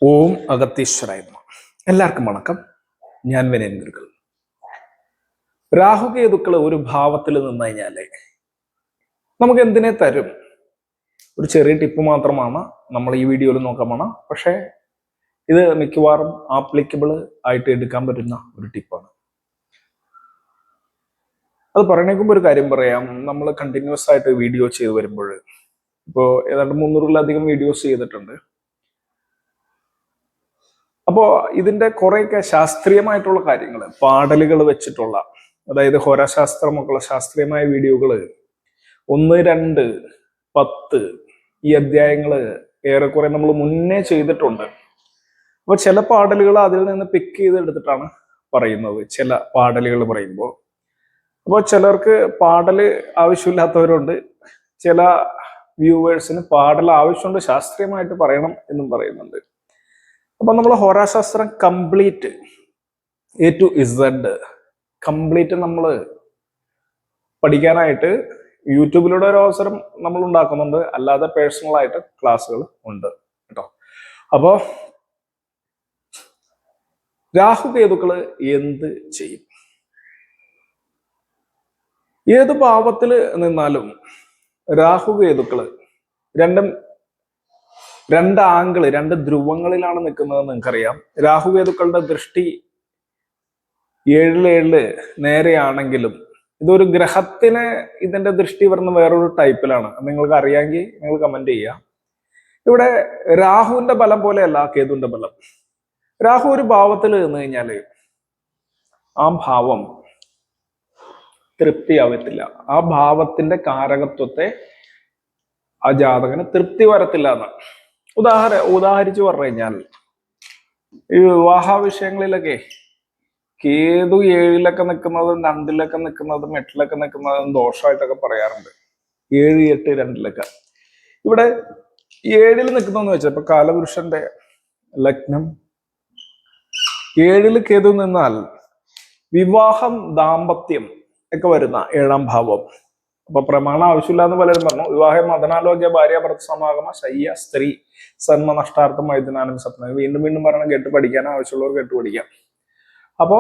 ഓം അഗത്തീശ്വരായ നമഃ. എല്ലാവർക്കും വണക്കം. ഞാൻ വിനയൻ ഗുരുക്കൾ. രാഹുകേതുക്കൾ ഒരു ഭാവത്തിൽ നിന്ന് കഴിഞ്ഞാല് നമുക്ക് എന്തിനെ തരും? ഒരു ചെറിയ ടിപ്പ് മാത്രമാണ് നമ്മൾ ഈ വീഡിയോയിൽ നോക്കാൻ പോണ. പക്ഷേ ഇത് മിക്കവാറും ആപ്ലിക്കബിൾ ആയിട്ട് എടുക്കാൻ പറ്റുന്ന ഒരു ടിപ്പാണ്. അത് പറയണേക്കുമ്പോ ഒരു കാര്യം പറയാം. നമ്മൾ കണ്ടിന്യൂസ് ആയിട്ട് വീഡിയോ ചെയ്ത് വരുമ്പോൾ ഇപ്പോൾ ഏതാണ്ട് 300-ലധികം വീഡിയോസ് ചെയ്തിട്ടുണ്ട്. അപ്പോ ഇതിന്റെ കുറെയൊക്കെ ശാസ്ത്രീയമായിട്ടുള്ള കാര്യങ്ങൾ, പാടലുകൾ വെച്ചിട്ടുള്ള, അതായത് ഹോരാശാസ്ത്രമൊക്കെയുള്ള ശാസ്ത്രീയമായ വീഡിയോകൾ 1, 2, 10 ഈ അധ്യായങ്ങള് ഏറെക്കുറെ നമ്മൾ മുന്നേ ചെയ്തിട്ടുണ്ട്. അപ്പൊ ചില പാടലുകൾ അതിൽ നിന്ന് പിക്ക് ചെയ്തെടുത്തിട്ടാണ് പറയുന്നത്. ചില പാടലുകൾ പറയുമ്പോൾ അപ്പോൾ ചിലർക്ക് പാടല് ആവശ്യമില്ലാത്തവരുണ്ട്, ചില വ്യൂവേഴ്സിന് പാടൽ ആവശ്യമുണ്ട്, ശാസ്ത്രീയമായിട്ട് പറയണം എന്നും പറയുന്നുണ്ട്. അപ്പൊ നമ്മൾ ഹോരാശാസ്ത്രം complete A to Z complete നമ്മൾ പഠിക്കാനായിട്ട് യൂട്യൂബിലൂടെ ഒരു അവസരം നമ്മൾ ഉണ്ടാക്കുന്നുണ്ട്, അല്ലാതെ പേഴ്സണൽ ആയിട്ട് ക്ലാസ്സുകൾ ഉണ്ട് കേട്ടോ. അപ്പോ രാഹുകേതുക്കള് എന്ത് ചെയ്യും? ഏത് ഭാവത്തിൽ നിന്നാലും രാഹുകേതുക്കള് രണ്ട് ആംഗിള്, രണ്ട് ധ്രുവങ്ങളിലാണ് നിൽക്കുന്നത് നിങ്ങൾക്കറിയാം. രാഹുകേതുക്കളുടെ ദൃഷ്ടി 7 നേരെയാണെങ്കിലും ഇതൊരു ഗ്രഹത്തിന് ഇതിന്റെ ദൃഷ്ടി വരുന്ന വേറൊരു ടൈപ്പിലാണ്. നിങ്ങൾക്ക് അറിയാമെങ്കിൽ നിങ്ങൾ കമന്റ് ചെയ്യുക. ഇവിടെ രാഹുവിന്റെ ബലം പോലെയല്ല കേതുവിന്റെ ബലം. രാഹു ഒരു ഭാവത്തിൽ നിന്ന് കഴിഞ്ഞാല് ആ ഭാവം തൃപ്തിയാവത്തില്ല. ആ ഭാവത്തിന്റെ കാരകത്വത്തെ ആ ജാതകന് തൃപ്തി വരത്തില്ല എന്ന് ഉദാഹരിച്ചു പറഞ്ഞു കഴിഞ്ഞാൽ, ഈ വിവാഹ വിഷയങ്ങളിലൊക്കെ കേതു 7 നിൽക്കുന്നതും 2 നിൽക്കുന്നതും 8 നിൽക്കുന്നതും ദോഷമായിട്ടൊക്കെ പറയാറുണ്ട്. 7, 8, 2 ഇവിടെ 7 നിൽക്കുന്നതെന്ന് വെച്ചാൽ ഇപ്പൊ കാലപുരുഷന്റെ ലഗ്നം 7 കേതു നിന്നാൽ വിവാഹം, ദാമ്പത്യം ഒക്കെ വരുന്ന 7-ാം ഭാവം. അപ്പൊ പ്രമാണം ആവശ്യമില്ല എന്ന് പലരും പറഞ്ഞു. വിവാഹം, മദനാലോക്യ, ഭാര്യ ഭർത്ത സമാഗമ, ശയ്യ, സ്ത്രീ, സന്മ, നഷ്ടാർത്ഥം, വൈദ്യനാനം, സപ്നം. വീണ്ടും വീണ്ടും പറയണം, കേട്ട് പഠിക്കാൻ ആവശ്യമുള്ളവർ കേട്ട് പഠിക്കാം. അപ്പോ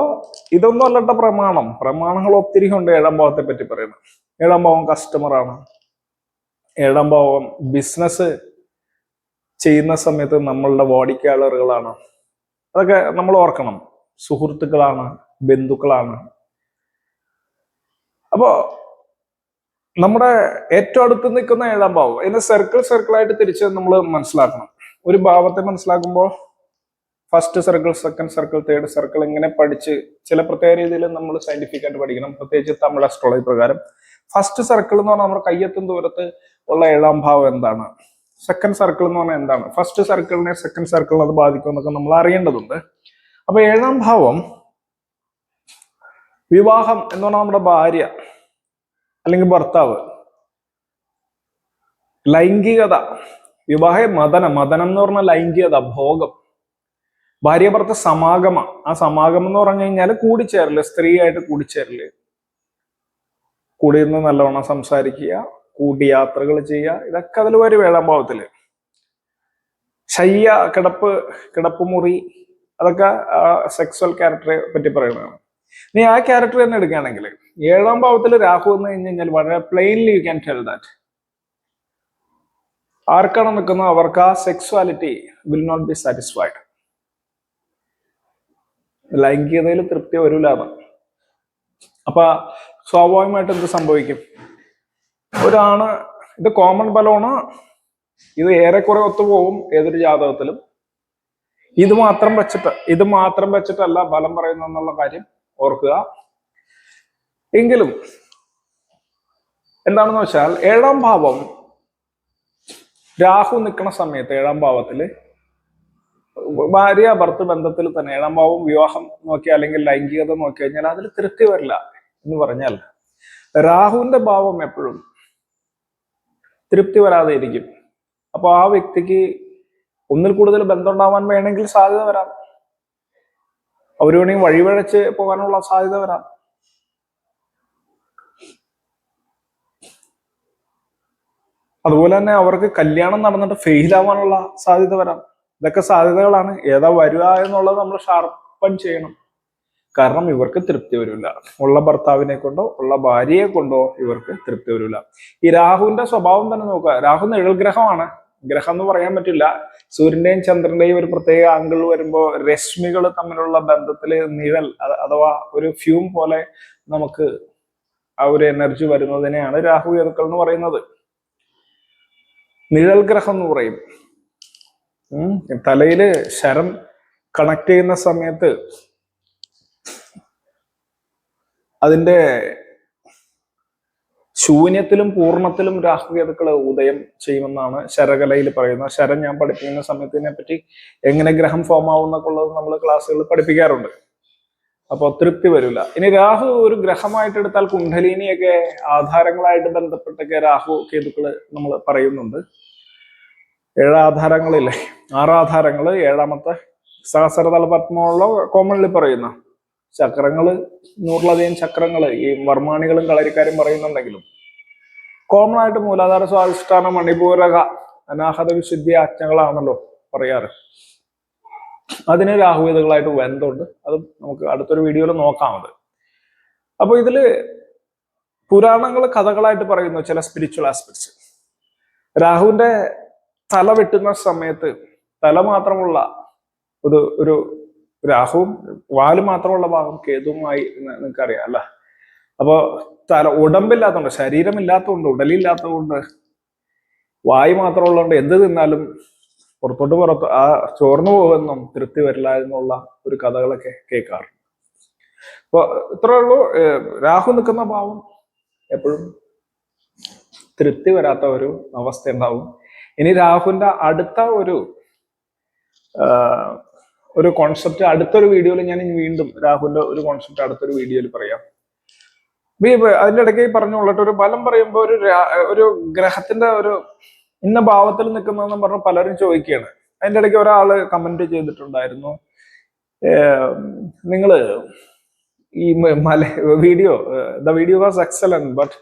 ഇതൊന്നും അല്ലട്ട പ്രമാണം. പ്രമാണങ്ങൾ ഒത്തിരി ഉണ്ട് 7-ാം ഭാവത്തെ പറ്റി പറയുന്നത്. 7-ാം ഭാവം കസ്റ്റമറാണ്. 7-ാം ഭാവം ബിസിനസ് ചെയ്യുന്ന സമയത്ത് നമ്മളുടെ വാടിക്കയാളറുകളാണ്. അതൊക്കെ നമ്മൾ ഓർക്കണം. സുഹൃത്തുക്കളാണ്, ബന്ധുക്കളാണ്. അപ്പോ നമ്മുടെ ഏറ്റവും അടുത്ത് നിൽക്കുന്ന 7-ാം ഭാവം, ഇതിനെ സർക്കിളായിട്ട് തിരിച്ച് നമ്മൾ മനസ്സിലാക്കണം. ഒരു ഭാവത്തെ മനസ്സിലാക്കുമ്പോൾ first circle, second circle, third circle ഇങ്ങനെ പഠിച്ച് ചില പ്രത്യേക രീതിയിൽ നമ്മൾ സയന്റിഫിക് ആയിട്ട് പഠിക്കണം. പ്രത്യേകിച്ച് തമിഴ് അസ്ട്രോളജി പ്രകാരം ഫസ്റ്റ് സർക്കിൾ എന്ന് പറഞ്ഞാൽ നമ്മുടെ കയ്യെത്തും ദൂരത്ത് ഉള്ള 7-ാം ഭാവം എന്താണ്, സെക്കൻഡ് സർക്കിൾ എന്ന് പറഞ്ഞാൽ എന്താണ്, ഫസ്റ്റ് സർക്കിളിനെ സെക്കൻഡ് സർക്കിളിനെ അത് ബാധിക്കും എന്നൊക്കെ നമ്മൾ അറിയേണ്ടതുണ്ട്. അപ്പൊ 7-ാം ഭാവം വിവാഹം എന്ന് പറഞ്ഞാൽ നമ്മുടെ ഭാര്യ അല്ലെങ്കിൽ ഭർത്താവ്, ലൈംഗികത, വിവാഹ മദനം എന്ന് പറഞ്ഞാൽ ലൈംഗികത, ഭോഗം, ഭാര്യ ഭർത്ത സമാഗമ. ആ സമാഗമം എന്ന് പറഞ്ഞു കഴിഞ്ഞാൽ കൂടിച്ചേരല്, സ്ത്രീയായിട്ട് കൂടിച്ചേരല്, കൂടിയിരുന്ന് നല്ലവണ്ണം സംസാരിക്കുക, കൂടിയാത്രകൾ ചെയ്യുക, ഇതൊക്കെ അതിൽ വരും 7-ാം ഭാവത്തില്. ശയ്യ, കിടപ്പുമുറി, അതൊക്കെ സെക്സ്വൽ ക്യാരക്ടറെ പറ്റി പറയുന്നതാണ്. നീ ആ ക്യാരക്ടർ തന്നെ എടുക്കുകയാണെങ്കിൽ 7-ാം ഭാവത്തിൽ രാഹു എന്ന് കഴിഞ്ഞ് കഴിഞ്ഞാൽ വളരെ plainly you can tell that ആർക്കാണ് നിൽക്കുന്നത് അവർക്ക് ആ sexuality will not be satisfied. ലൈംഗികതയിൽ തൃപ്തി വരൂലാണ്. അപ്പൊ സ്വാഭാവികമായിട്ട് എന്ത് സംഭവിക്കും? ഒരാണ്, ഇത് കോമൺ ബലമാണ്, ഇത് ഏറെക്കുറെ ഒത്തുപോകും ഏതൊരു ജാതകത്തിലും. ഇത് മാത്രം വെച്ചിട്ടല്ല ബലം പറയുന്നെന്നുള്ള കാര്യം ഓർക്കുക. എങ്കിലും എന്താണെന്ന് വെച്ചാൽ 7-ാം ഭാവം രാഹു നിൽക്കുന്ന സമയത്ത് 7-ാം ഭാവത്തില് ഭാര്യ ഭർത്തൃ ബന്ധത്തിൽ തന്നെ 7-ാം ഭാവം വിവാഹം നോക്കി അല്ലെങ്കിൽ ലൈംഗികത നോക്കി കഴിഞ്ഞാൽ അതിൽ തൃപ്തി വരില്ല എന്ന് പറഞ്ഞാൽ രാഹുവിന്റെ ഭാവം എപ്പോഴും തൃപ്തി വരാതെ ഇരിക്കും. അപ്പൊ ആ വ്യക്തിക്ക് ഒന്നിൽ കൂടുതൽ ബന്ധം ഉണ്ടാവാൻ വേണമെങ്കിൽ സാധ്യത വരാം. അവർ വേണമെങ്കിൽ വഴിവഴച്ച് പോകാനുള്ള സാധ്യത വരാം. അതുപോലെ തന്നെ അവർക്ക് കല്യാണം നടന്നിട്ട് ഫെയിൽ ആവാനുള്ള സാധ്യത വരാം. ഇതൊക്കെ സാധ്യതകളാണ്. ഏതാ വരിക എന്നുള്ളത് നമ്മൾ ഷാർപ്പൻ ചെയ്യണം. കാരണം ഇവർക്ക് തൃപ്തി വരില്ല. ഉള്ള ഭർത്താവിനെ കൊണ്ടോ ഉള്ള ഭാര്യയെ കൊണ്ടോ ഇവർക്ക് തൃപ്തി വരില്ല. ഈ രാഹുവിന്റെ സ്വഭാവം തന്നെ നോക്കുക. രാഹു നിഴൽ ഗ്രഹമാണ്. ഗ്രഹം എന്ന് പറയാൻ പറ്റില്ല. സൂര്യന്റെയും ചന്ദ്രന്റെയും ഒരു പ്രത്യേക ആംഗിൾ വരുമ്പോൾ രശ്മികൾ തമ്മിലുള്ള ബന്ധത്തില് നിഴൽ അഥവാ ഒരു ഫ്യൂം പോലെ നമുക്ക് ആ ഒരു എനർജി വരുന്നതിനെയാണ് രാഹു കേതുക്കൾ എന്ന് പറയുന്നത്. നിഴൽ ഗ്രഹം എന്ന് പറയും. തലയില് ശരം കണക്ട് ചെയ്യുന്ന സമയത്ത് അതിന്റെ ശൂന്യത്തിലും പൂർണ്ണത്തിലും രാഹുകേതുക്കൾ ഉദയം ചെയ്യുമെന്നാണ് ശരകലയിൽ പറയുന്നത്. ശരം ഞാൻ പഠിപ്പിക്കുന്ന സമയത്ത് ഇതിനെപ്പറ്റി എങ്ങനെ ഗ്രഹം ഫോം ആവും എന്നൊക്കെ ഉള്ളത് നമ്മൾ ക്ലാസ്സുകളിൽ പഠിപ്പിക്കാറുണ്ട്. അപ്പൊ തൃപ്തി വരില്ല. ഇനി രാഹു ഒരു ഗ്രഹമായിട്ട് എടുത്താൽ കുണ്ഡലിനിയൊക്കെ ആധാരങ്ങളായിട്ട് ബന്ധപ്പെട്ടൊക്കെ രാഹു കേതുക്കള് നമ്മൾ പറയുന്നുണ്ട്. 7 ആധാരങ്ങളില്ലേ, 6 ആധാരങ്ങള്, 7ാമത്തെ സഹസ്രതല പത്മമുള്ള കോമൺലി പറയുന്ന ചക്രങ്ങള്, 100ലധികം ചക്രങ്ങള് ഈ വർമാണികളും കളരിക്കാരും പറയുന്നുണ്ടെങ്കിലും കോമൺ ആയിട്ട് മൂലാധാര, സ്വാധിഷ്ഠാന, മണിപൂരക, അനാഹത, വിശുദ്ധി, ആജ്ഞകളാണല്ലോ പറയാറ്. അതിന് രാഹുകേതുക്കളായിട്ട് ബന്ധമുണ്ട്. അത് നമുക്ക് അടുത്തൊരു വീഡിയോയിൽ നോക്കാമത്. അപ്പൊ ഇതില് പുരാണങ്ങൾ കഥകളായിട്ട് പറയുന്നു ചില സ്പിരിച്വൽ ആസ്പെക്ട്സ്. രാഹുവിന്റെ തല വെട്ടുന്ന സമയത്ത് തല മാത്രമുള്ള ഒരു രാഹുവും വാല് മാത്രമുള്ള ഭാഗം കേതുവുമായി നിങ്ങൾക്കറിയാം അല്ല. അപ്പൊ ഉടമ്പില്ലാത്തതുകൊണ്ട്, ശരീരമില്ലാത്തതുകൊണ്ട്, ഉടലില്ലാത്തതുകൊണ്ട്, വായു മാത്രമുള്ളതുകൊണ്ട് എന്ത് തിന്നാലും പുറത്ത് ആ ചോർന്നു പോകുമെന്നും തൃപ്തി വരില്ല എന്നുള്ള ഒരു കഥകളൊക്കെ കേൾക്കാറുണ്ട്. അപ്പൊ ഇത്രേ ഉള്ളൂ. രാഹു നിൽക്കുന്ന ഭാവം എപ്പോഴും തൃപ്തി വരാത്ത ഒരു അവസ്ഥ ഉണ്ടാവും. ഇനി രാഹുവിന്റെ അടുത്ത ഒരു കോൺസെപ്റ്റ് അടുത്തൊരു വീഡിയോയിൽ ഞാൻ വീണ്ടും രാഹുവിന്റെ ഒരു കോൺസെപ്റ്റ് അടുത്തൊരു വീഡിയോയിൽ പറയാം. അതിന്റെ ഇടയ്ക്ക് പറഞ്ഞുകൊള്ളിട്ട് ഒരു ബലം പറയുമ്പോൾ ഒരു ഗ്രഹത്തിന്റെ ഒരു ഇന്ന ഭാവത്തിൽ നിൽക്കുന്നതെന്ന് പറഞ്ഞ് പലരും ചോദിക്കുകയാണ്. അതിന്റെ ഇടയ്ക്ക് ഒരാള് കമന്റ് ചെയ്തിട്ടുണ്ടായിരുന്നു, നിങ്ങള് ഈ video the video was excellent but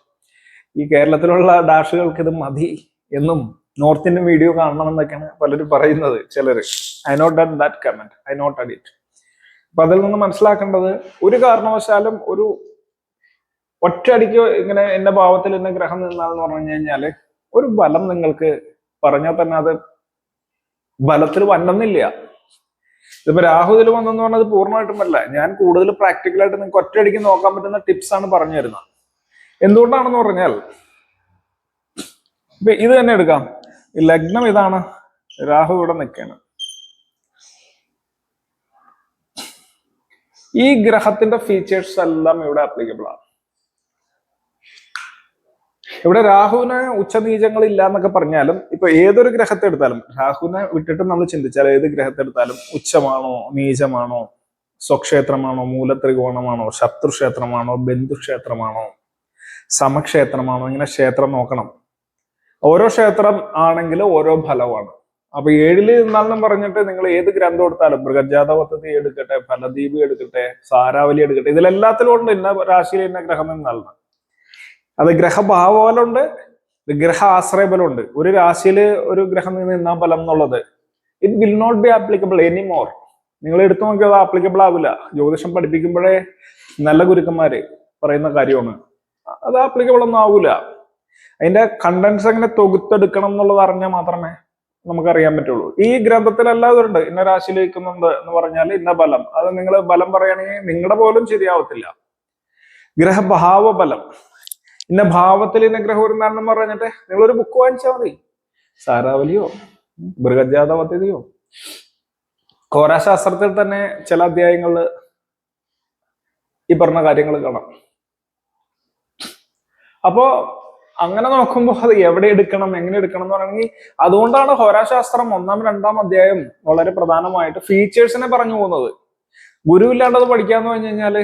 ഈ കേരളത്തിലുള്ള ഡാഷുകൾക്ക് ഇത് മതി എന്നും നോർത്ത് ഇന്ത്യൻ വീഡിയോ കാണണമെന്നൊക്കെയാണ് പലരും പറയുന്നത്. ചിലര് I not done that comment, I not add it. അപ്പൊ അതിൽ നിന്ന് മനസ്സിലാക്കേണ്ടത്, ഒരു കാരണവശാലും ഒരു ഒറ്റയടിക്ക് ഇങ്ങനെ എന്ന ഭാവത്തിൽ എന്നെ ഗ്രഹം നിന്നാന്ന് പറഞ്ഞു കഴിഞ്ഞാല് ഒരു ബലം നിങ്ങൾക്ക് പറഞ്ഞാൽ തന്നെ അത് ബലത്തിൽ വന്നെന്നില്ല. ഇതിപ്പോ രാഹുവിൽ വന്നെന്ന് പറഞ്ഞത് പൂർണ്ണമായിട്ടും അല്ല. ഞാൻ കൂടുതൽ പ്രാക്ടിക്കലായിട്ട് നിങ്ങൾക്ക് ഒറ്റയടിക്ക് നോക്കാൻ പറ്റുന്ന ടിപ്സ് ആണ് പറഞ്ഞു തരുന്നത്. എന്തുകൊണ്ടാണെന്ന് പറഞ്ഞാൽ ഇപ്പൊ ഇത് തന്നെ എടുക്കാം. ലഗ്നം ഇതാണ്, രാഹു ഇവിടെ നിൽക്കുകയാണ്. ഈ ഗ്രഹത്തിന്റെ ഫീച്ചേഴ്സ് എല്ലാം ഇവിടെ ആപ്ലിക്കബിൾ ആണ്. ഇവിടെ രാഹുവിന് ഉച്ചനീചങ്ങൾ ഇല്ല എന്നൊക്കെ പറഞ്ഞാലും ഇപ്പൊ ഏതൊരു ഗ്രഹത്തെ എടുത്താലും രാഹുവിനെ വിട്ടിട്ട് നമ്മൾ ചിന്തിച്ചാൽ ഏത് ഗ്രഹത്തെ എടുത്താലും ഉച്ചമാണോ, നീചമാണോ, സ്വക്ഷേത്രമാണോ, മൂലത്രികോണമാണോ, ശത്രുക്ഷേത്രമാണോ, ബന്ധുക്ഷേത്രമാണോ, സമക്ഷേത്രമാണോ, ഇങ്ങനെ ക്ഷേത്രം നോക്കണം. ഓരോ ക്ഷേത്രം ആണെങ്കിലും ഓരോ ഫലമാണ്. അപ്പൊ 7-ൽ നിന്നാലെന്നും പറഞ്ഞിട്ട് നിങ്ങൾ ഏത് ഗ്രന്ഥം എടുത്താലും മൃഗജാത പദ്ധതി എടുക്കട്ടെ, ഫലദീപി എടുക്കട്ടെ, സാരാവലി എടുക്കട്ടെ, ഇതിലെല്ലാത്തിലും ഉണ്ട് ഇന്ന രാശിയിൽ ഇന്ന ഗ്രഹം എന്നാണ്. അത് ഗ്രഹഭാവബലമുണ്ട്, ഗ്രഹ ആശ്രയബലമുണ്ട്. ഒരു രാശിയില് ഒരു ഗ്രഹം നിന്നാ ഫലം എന്നുള്ളത് it will not be applicable anymore. നിങ്ങൾ എടുത്തു നോക്കിയത് ആപ്ലിക്കബിൾ ആവില്ല. ജ്യോതിഷം പഠിപ്പിക്കുമ്പോഴേ നല്ല ഗുരുക്കന്മാര് പറയുന്ന കാര്യമാണ്. അത് ആപ്ലിക്കബിൾ ഒന്നും ആവൂല. അതിന്റെ കണ്ടൻസ് എങ്ങനെ തൊകുത്തെടുക്കണം എന്നുള്ളത് അറിഞ്ഞാൽ മാത്രമേ നമുക്കറിയാൻ പറ്റുള്ളൂ. ഈ ഗ്രന്ഥത്തിലെല്ലാം ഉണ്ട് ഇന്ന രാശിയിൽ നിൽക്കുന്നുണ്ട് എന്ന് പറഞ്ഞാൽ ഇന്ന ബലം. അത് നിങ്ങൾ ബലം പറയുകയാണെങ്കിൽ നിങ്ങളുടെ പോലും ശരിയാവത്തില്ല. ഗ്രഹഭാവ ബലം, ഇന്ന ഭാവത്തിൽ ഇന്ന ഗ്രഹം വരുന്നാണെന്ന് പറഞ്ഞിട്ട് നിങ്ങളൊരു ബുക്ക് വാങ്ങിച്ചാൽ മതി. സാരാവലിയോ മൃഗജാത പദ്ധതിയോ ഘോരാശാസ്ത്രത്തിൽ തന്നെ ചില അധ്യായങ്ങളിൽ ഈ പറഞ്ഞ കാര്യങ്ങൾ കാണാം. അപ്പോ അങ്ങനെ നോക്കുമ്പോൾ അത് എവിടെ എടുക്കണം, എങ്ങനെ എടുക്കണം എന്ന് പറയണമെങ്കിൽ അതുകൊണ്ടാണ് ഹോരാശാസ്ത്രം 1-ാം 2-ാം അധ്യായം വളരെ പ്രധാനമായിട്ട് ഫീച്ചേഴ്സിനെ പറഞ്ഞു പോകുന്നത്. ഗുരു ഇല്ലാണ്ടത് പഠിക്കാന്ന് പറഞ്ഞു കഴിഞ്ഞാല്